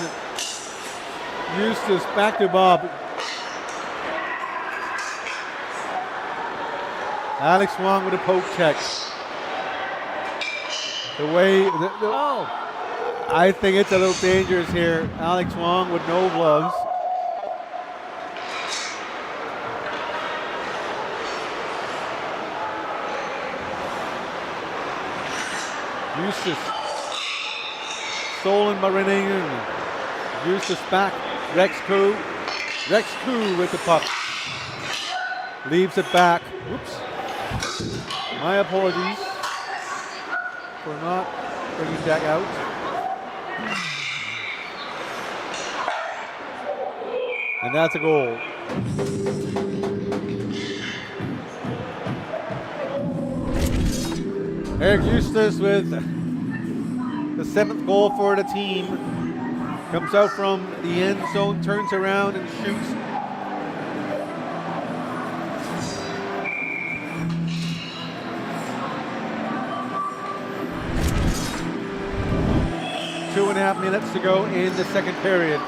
Eustace back to Bob. Alex Wong with a poke check. The way, I think it's a little dangerous here. Alex Wong with no gloves. Eustace stolen by René. Eustace back. Rex Koo. Rex Koo with the puck. Leaves it back. Oops. My apologies for not bringing Jack out. And that's a goal. Eric Eustace with the 7th goal for the team. Comes out from the end zone, turns around and shoots. Two and a half minutes to go in the second period.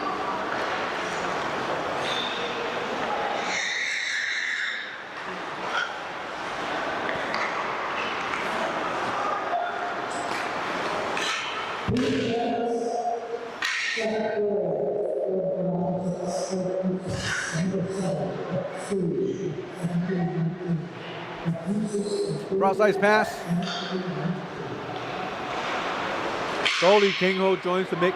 Cross-ice pass. Goalie King Ho joins the mix.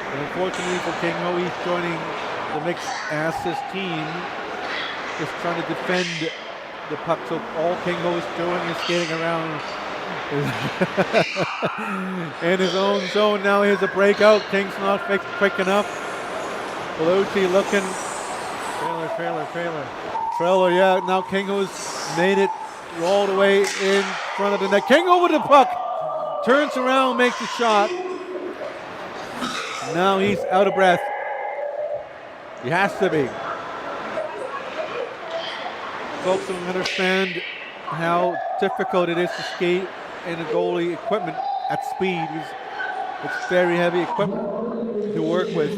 And unfortunately for King Ho, he's joining the mix as his team is trying to defend the puck. So all King Ho is doing is skating around in his own zone. Now here's a breakout. King's not quick enough. Bellucci looking. Trailer, yeah. Now King Ho's made it all the way in front of the net. King Ho with the puck. Turns around, makes the shot. Now he's out of breath. He has to be. Folks don't understand how difficult it is to skate in a goalie equipment at speed. It's very heavy equipment to work with.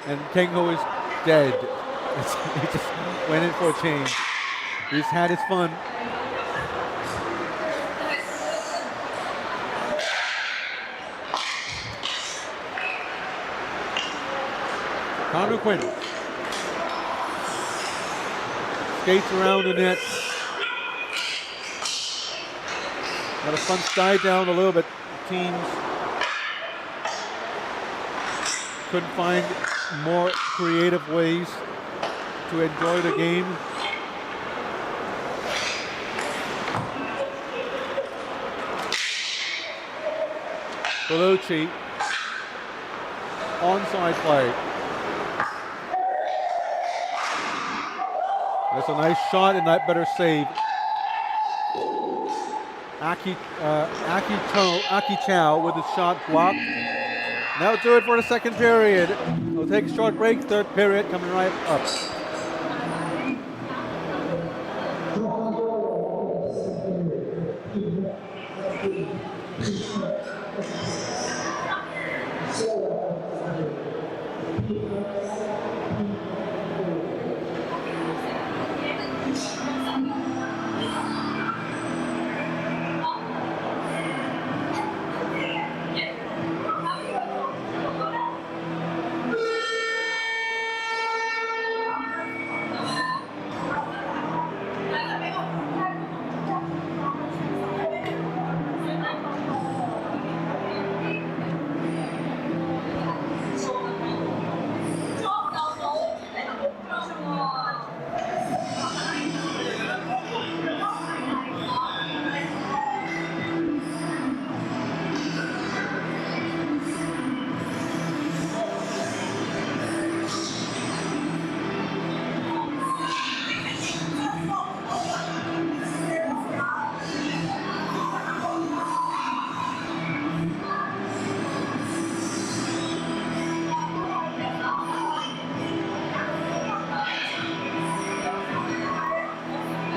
And King Ho is dead. He just went in for a change. He's had his fun. Connor Quinn skates around the net. Now the front's died down a little bit. Teams couldn't find more creative ways to enjoy the game. Bellucci, onside play. That's a nice shot and that better save. Aki Chow with his shot blocked. Now do it for the second period. We'll take a short break. Third period coming right up.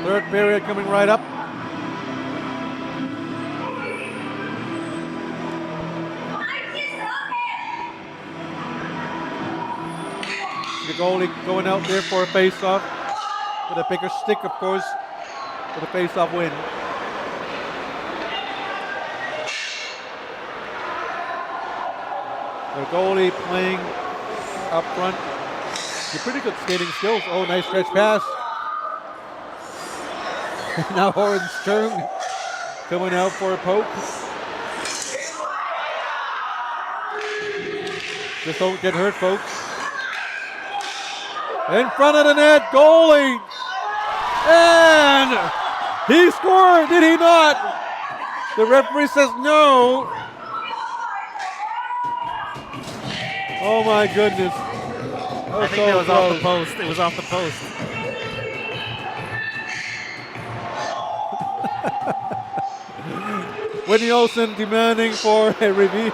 Third period coming right up. The goalie going out there for a face-off with a bigger stick, of course, for the face-off win. The goalie playing up front. Pretty good skating skills. Oh, nice stretch pass. Now Orange Chung coming out for a poke. Just don't get hurt, folks. In front of the net, goalie. And he scored, did he not? The referee says no. Oh my goodness. I think that was off the post. It was off the post. Whitney Olsen demanding for a review.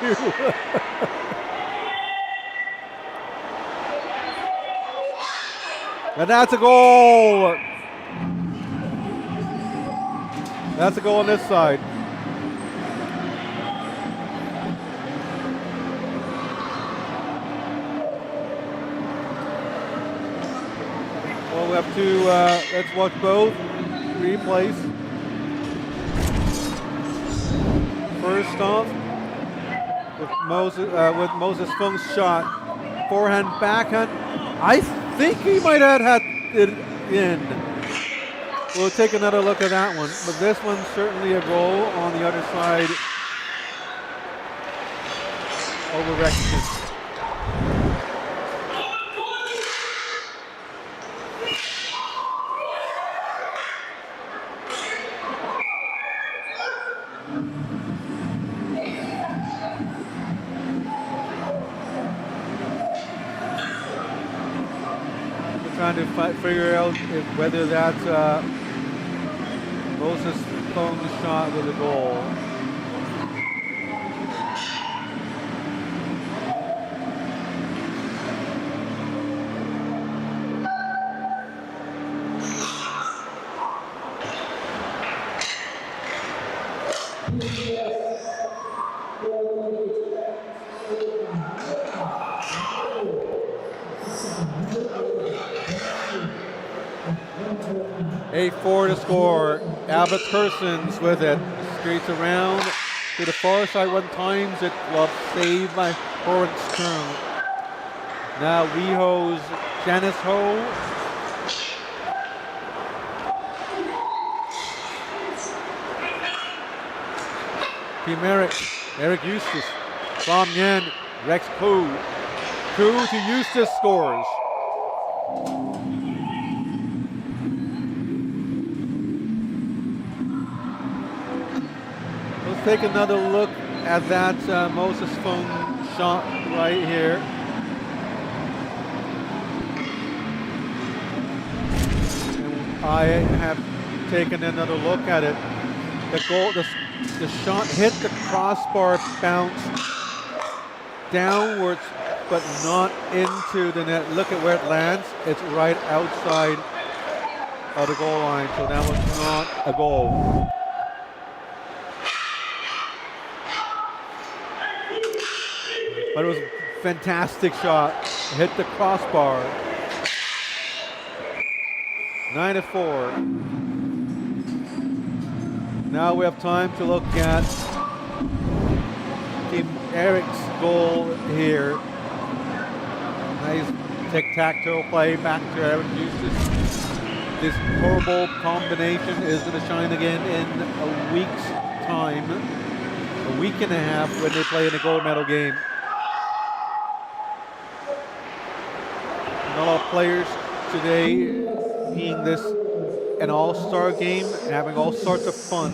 And that's a goal. That's a goal on this side. Well, we have to, let's watch both replays. First off, with Moses Fung's shot, forehand, backhand. I think he might have had it in. We'll take another look at that one, but this one's certainly a goal on the other side over Rexton. Trying to figure out whether that's Moses Fung's shot with a goal. .4 to score. Abbott Persons with it. Skates around to the far side one times it glove saved by Horace Stern. Now Weho's Janice Ho. Team Eric Eustace. From Yen, Rex Koo. Koo to Eustace scores. Take another look at that Moses Fung shot right here. And I have taken another look at it. The goal, the shot hit the crossbar, bounced downwards, but not into the net. Look at where it lands. It's right outside of the goal line, so that was not a goal. But it was a fantastic shot. It hit the crossbar. 9-4. Now we have time to look at Team Eric's goal here. Nice tic-tac-toe play back to Eric Eustace. This horrible combination is going to shine again in a week's time. A week and a half when they play in a gold medal game. A lot of players today being this an all-star game, having all sorts of fun.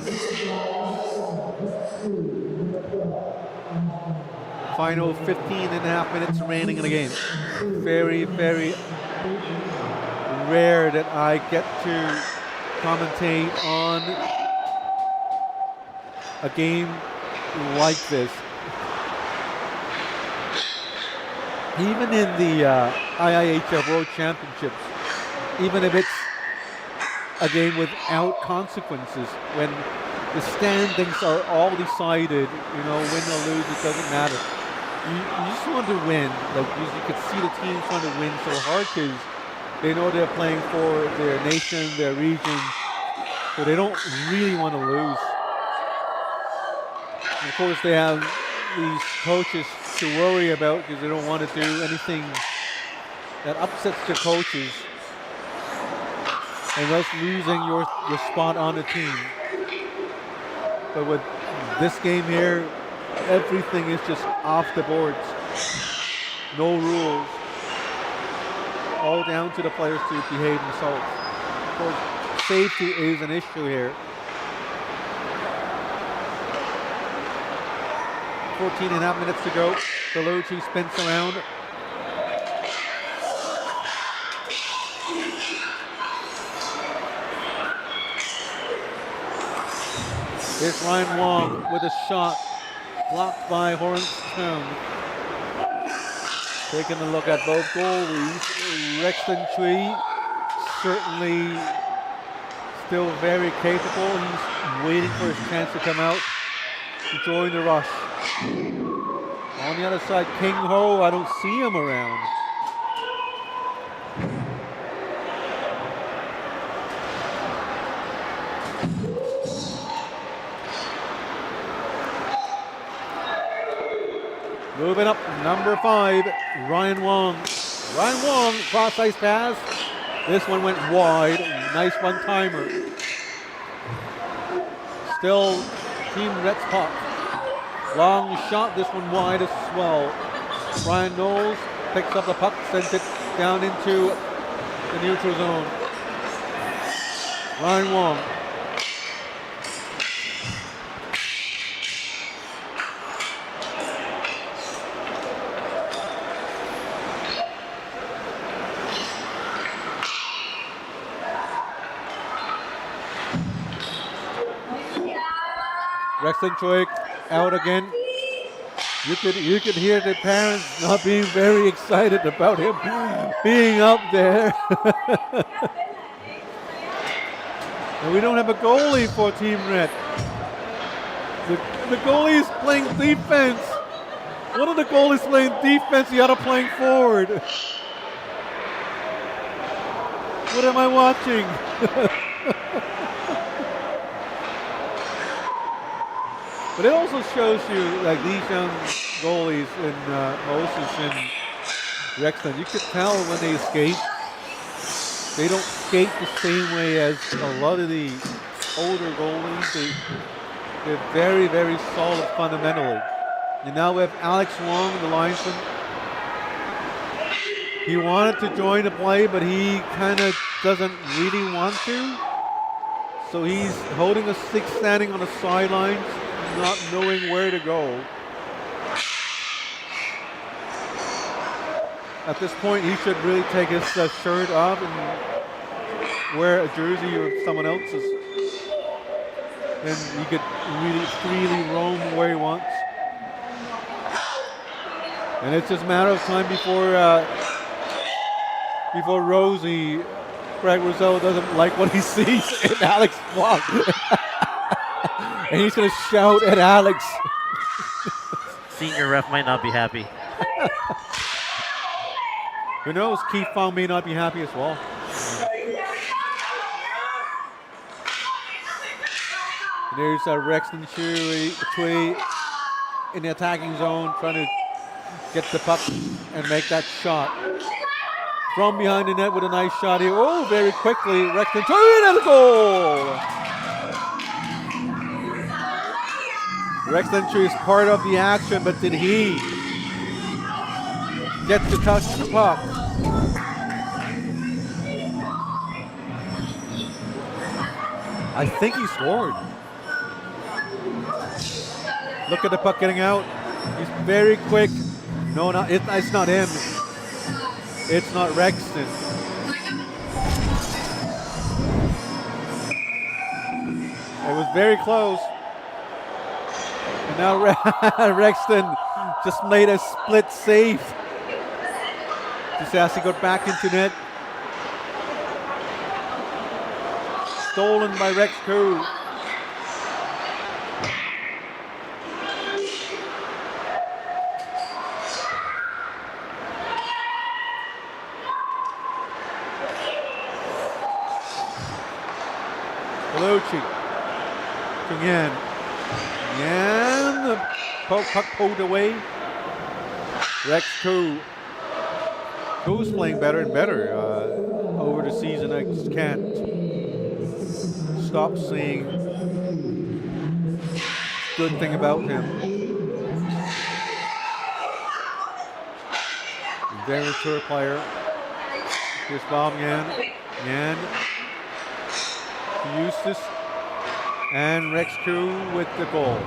Final 15 and a half minutes remaining in the game. Very, very rare that I get to commentate on a game like this. Even in the IIHF World Championships, even if it's a game without consequences when the standings are all decided. You know, win or lose, it doesn't matter. You just want to win. Like you could see the teams trying to win so hard because they know they're playing for their nation, their region, so they don't really want to lose. And of course, they have these coaches to worry about because they don't want to do anything that upsets the coaches and thus losing your spot on the team. But with this game here, everything is just off the boards. No rules. All down to the players to behave themselves. Of course, safety is an issue here. 14.5 minutes to go. Bellucci spins around. Here's Ryan Wong with a shot. Blocked by Hornstone. Taking a look at both goalies. Rexton Tree certainly still very capable. He's waiting for his chance to come out to join the rush. On the other side, King Ho, I don't see him around. Moving up, number 5, Ryan Wong. Ryan Wong, cross ice pass. This one went wide. Nice one-timer. Still Team Reds puck. Long shot, this one wide as well. Brian Knowles picks up the puck, sends it down into the neutral zone. Ryan Wong. Rexton Troik out again. You could hear the parents not being very excited about him being up there. And we don't have a goalie for Team Red. The goalie is playing defense. One of the goalies playing defense, the other playing forward. What am I watching? But it also shows you, like these young goalies in Moses and Rexton, you could tell when they skate, they don't skate the same way as a lot of the older goalies. They're very, very solid fundamentally. And now we have Alex Wong, the linesman. He wanted to join the play, but he kind of doesn't really want to. So he's holding a stick standing on the sidelines, not knowing where to go. At this point, he should really take his shirt off and wear a jersey or someone else's. Then he could really freely roam where he wants. And it's just a matter of time before Rosie, Craig Rizzo, doesn't like what he sees in Alex Wong. And he's going to shout at Alex. Senior ref might not be happy. Who knows? Keith Fong may not be happy as well. There's Rexton Tree in the attacking zone, trying to get the puck and make that shot. From behind the net with a nice shot here. Oh, very quickly, Rexton Tree and a goal! Rexton Tree is part of the action, but did he get to touch the puck? I think he scored. Look at the puck getting out. He's very quick. No, it's not him. It's not Rexton. It was very close. And now Rexton just made a split save. Just has to go back into net. stolen by Rex Koo. Bellucci to Yan. Yan, the puck pulled away. Rex Koo. Koo's playing better and better over the season. I just can't stop seeing good thing about him. Very tour player. Here's Bob Yan. Yan to Eustace. And Rex Koo with the goal.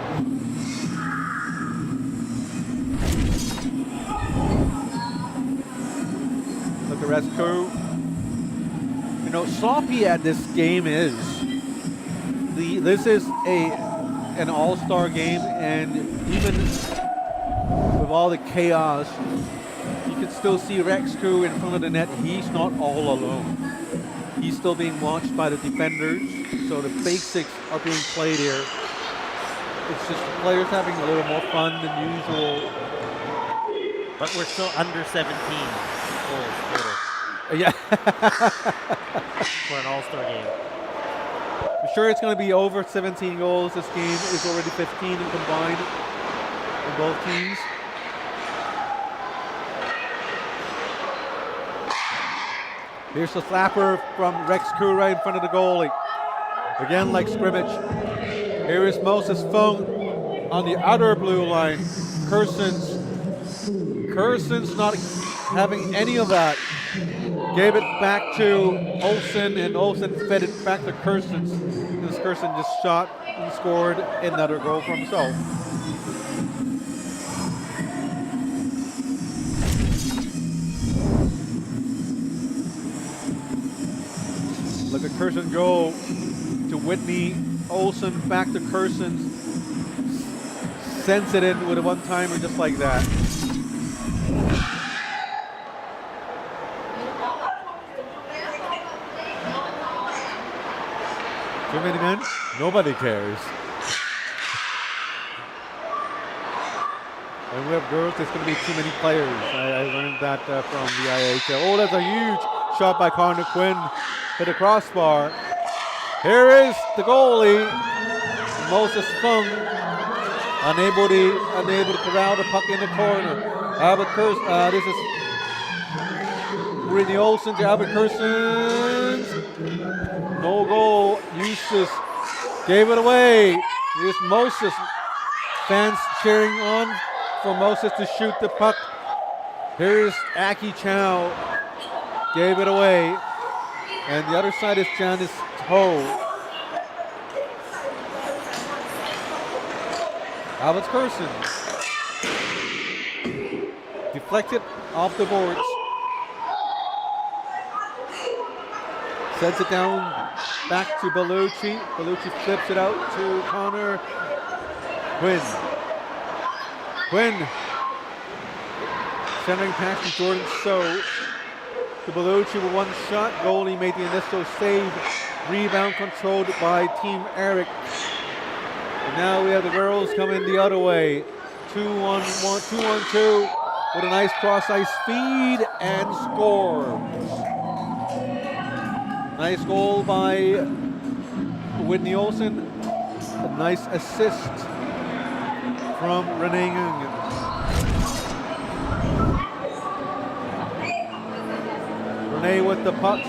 Look at Rex Koo. You know, sloppy at this game is. This is an all-star game, and even with all the chaos, you can still see Rex Koo in front of the net. He's not all alone. He's still being watched by the defenders, so the basics are being played here. It's just the players having a little more fun than usual. But we're still under 17 goals total. Yeah. For an all-star game. I'm sure it's going to be over 17 goals. This game is already 15 in combined in both teams. Here's the slapper from Rex Koo right in front of the goalie. Again, like scrimmage. Here is Moses Fung on the outer blue line. Kerson's not having any of that. Gave it back to Olsen, and Olsen fed it back to Kersons. Because Kerson just shot and scored another goal for himself. Look at Kerson go to Whitney. Olsen back to Kerson. Sends it in with a one-timer just like that. Too many men? Nobody cares. When we have girls, there's going to be too many players. I learned that from the IHL. Oh, that's a huge shot by Connor Quinn. Hit a crossbar. Here is the goalie, Moses Fung, unable to corral the puck in the corner. Albert Kerson, this is Whitney Olsen to Albert Kerson. No goal. Eustace gave it away. Here's Moses. Fans cheering on for Moses to shoot the puck. Here's Aki Chow. Gave it away. And the other side is Janice Ho. Albert Kerson. Deflected off the boards. Sends it down back to Bellucci. Bellucci flips it out to Connor Quinn. Quinn centering pass to Jordan So. To Bellucci with one shot. Goalie made the initial save. Rebound controlled by Team Eric. And now we have the girls coming the other way. 2-on-2 with a nice cross-ice feed and score. Nice goal by Whitney Olsen. A nice assist from Renee Ng. Renee with the puck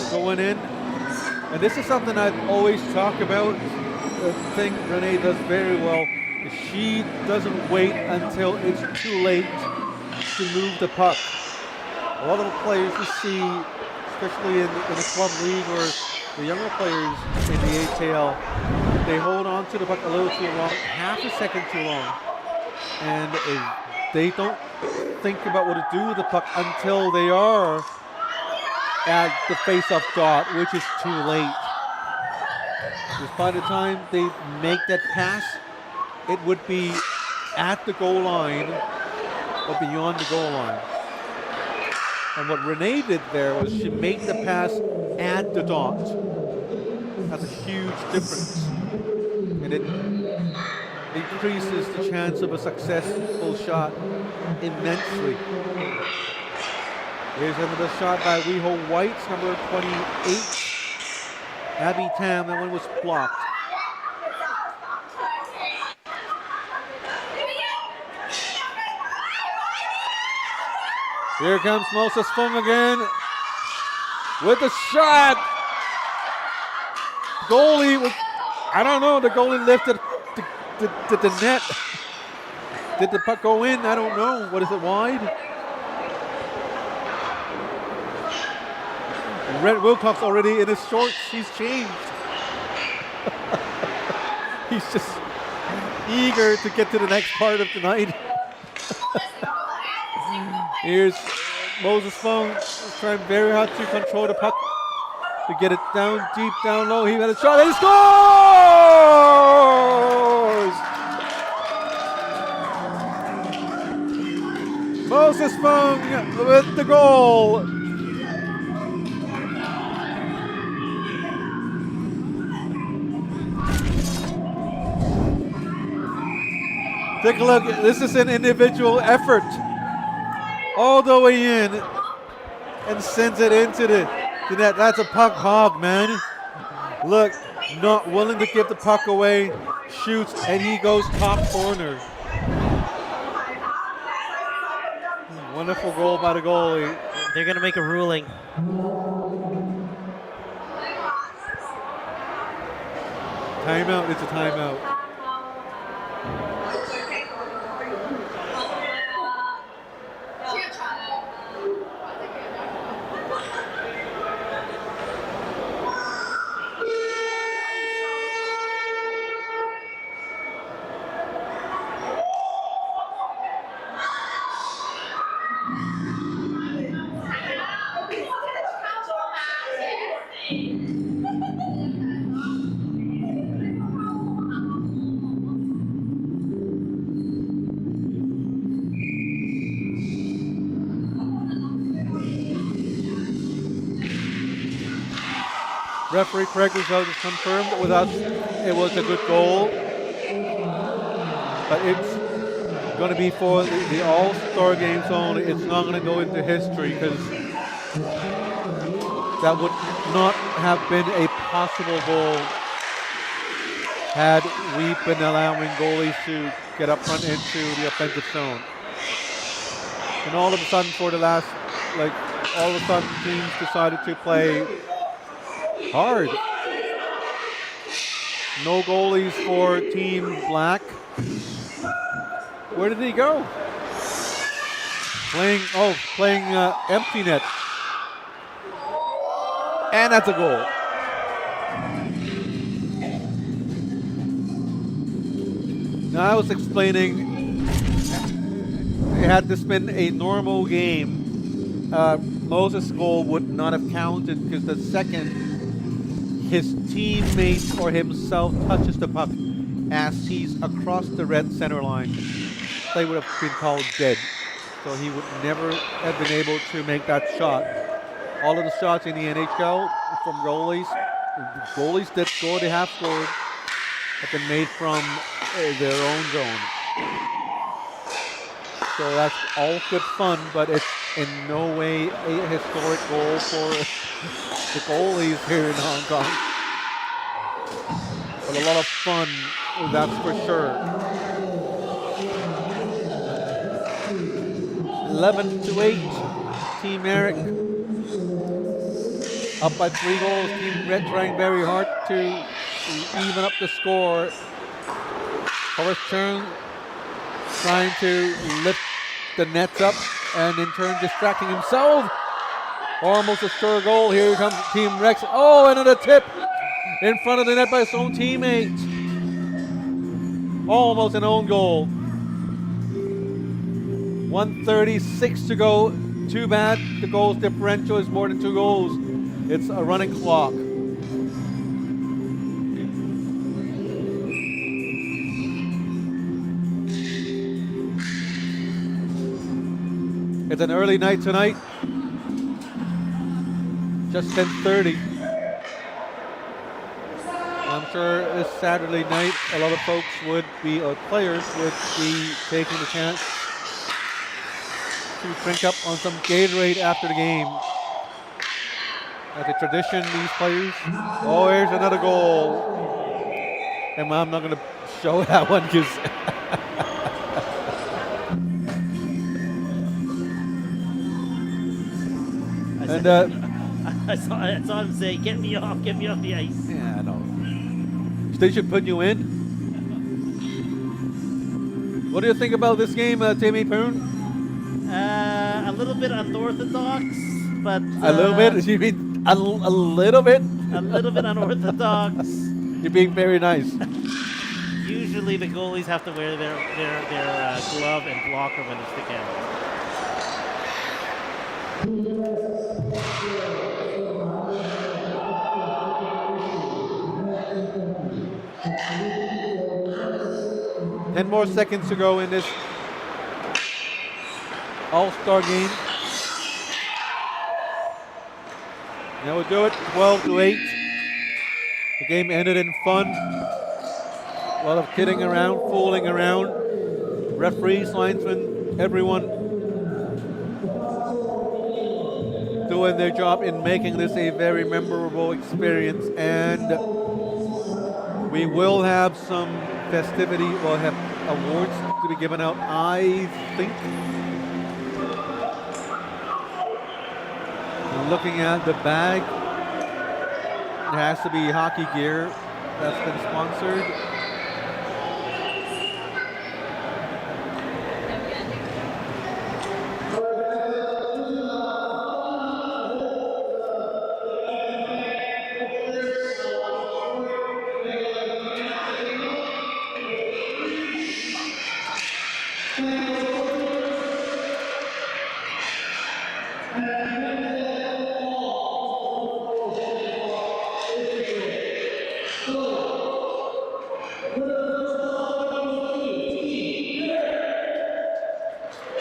going in. And this is something I always talk about. The thing Renee does very well is she doesn't wait until it's too late to move the puck. A lot of the players you see, especially in the club league or the younger players in the ATL, they hold on to the puck a little too long, half a second too long. And they don't think about what to do with the puck until they are at the face-off dot, which is too late. Because by the time they make that pass, it would be at the goal line or beyond the goal line. And what Renee did there was she made the pass at the dot. That's a huge difference. And it increases the chance of a successful shot immensely. Here's another shot by Weho White, number 28. Abby Tam, that one was blocked. Here comes Moses Fung again with the shot. Goalie, I don't know, the goalie lifted the net. Did the puck go in? I don't know. What is it, wide? Red Wilcox already in his shorts. He's changed. He's just eager to get to the next part of the night. Here's Moses Fung trying very hard to control the puck, to get it down deep, down low. He had a shot and he scores! Moses Fung with the goal. Take a look. This is an individual effort. All the way in and sends it into the net. That's a puck hog, man. Look, not willing to give the puck away, shoots, and he goes top corner. Wonderful goal by the goalie. They're going to make a ruling. Timeout, it's a timeout. Referee correct result is confirmed. With us, it was a good goal. But it's going to be for the All-Star games only. It's not going to go into history because that would not have been a possible goal had we been allowing goalies to get up front into the offensive zone. And all of a sudden, for the last, all of a sudden, teams decided to play hard. No goalies for Team Black. Where did he go? Playing empty net. And that's a goal. Now I was explaining, had this been a normal game, Moses' goal would not have counted because the second his teammate or himself touches the puck as he's across the red center line, they would have been called dead. So he would never have been able to make that shot. All of the shots in the NHL from goalies that score, they have scored, have been made from their own zone. So that's all good fun, but it's in no way a historic goal for the goalies here in Hong Kong. But a lot of fun, that's for sure. 11-8, Team Eric up by 3 goals. Team Red trying very hard to even up the score. Horace Chung trying to lift the nets up and in turn distracting himself. Almost a sure goal. Here comes Team Rex. Oh, another tip in front of the net by his own teammate. Almost an own goal. 1:36 to go. Too bad the goals differential is more than 2 goals. It's a running clock. It's an early night tonight. Just 10:30. I'm sure this Saturday night, a lot of folks would be, or players would be taking the chance to drink up on some Gatorade after the game. As a tradition, these players. Oh, here's another goal. And I'm not going to show that one because. I saw him say, get me off the ice. Yeah, I know. They should put you in. What do you think about this game, Timmy Poon? A little bit unorthodox, but... a little bit? You mean a little bit? A little bit unorthodox. You're being very nice. Usually the goalies have to wear their glove and blocker when it's the camera. 10 more seconds to go in this All-Star game. That would do it, 12-8. The game ended in fun. A lot of kidding around, fooling around. Referees, linesmen, everyone doing their job in making this a very memorable experience. And we will have some festivity. We'll have awards to be given out, I think. Looking at the bag, it has to be hockey gear that's been sponsored.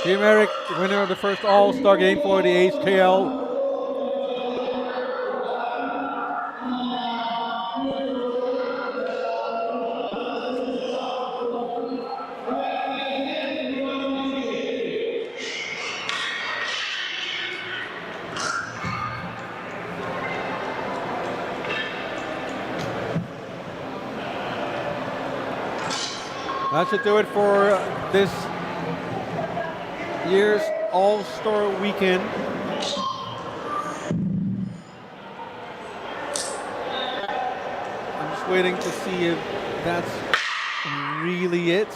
Team Eric, winner of the first All-Star game for the HKL. That should do it for this year's All-Star Weekend. I'm just waiting to see if that's really it. It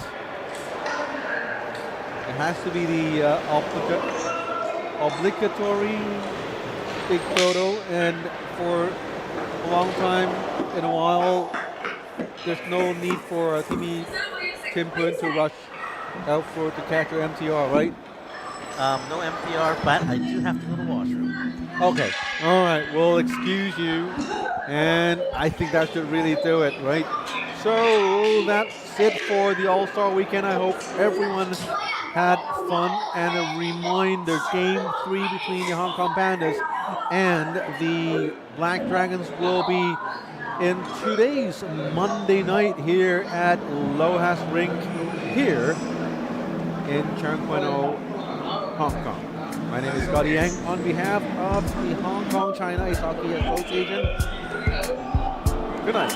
has to be the obligatory big photo, and for a long time, in a while, there's no need for Tim Poon to rush out to catch your MTR, right? No MTR, but I do have to go to the washroom. Okay. All right. We'll excuse you. And I think that should really do it, right? So that's it for the All-Star Weekend. I hope everyone had fun. And a reminder, Game 3 between the Hong Kong Pandas and the Black Dragons will be in 2 days, Monday night here at Lohas Rink here in Cheung Kwan O, Hong Kong. My name is Scotty Yang on behalf of the Hong Kong China Ice Hockey Association. Good night.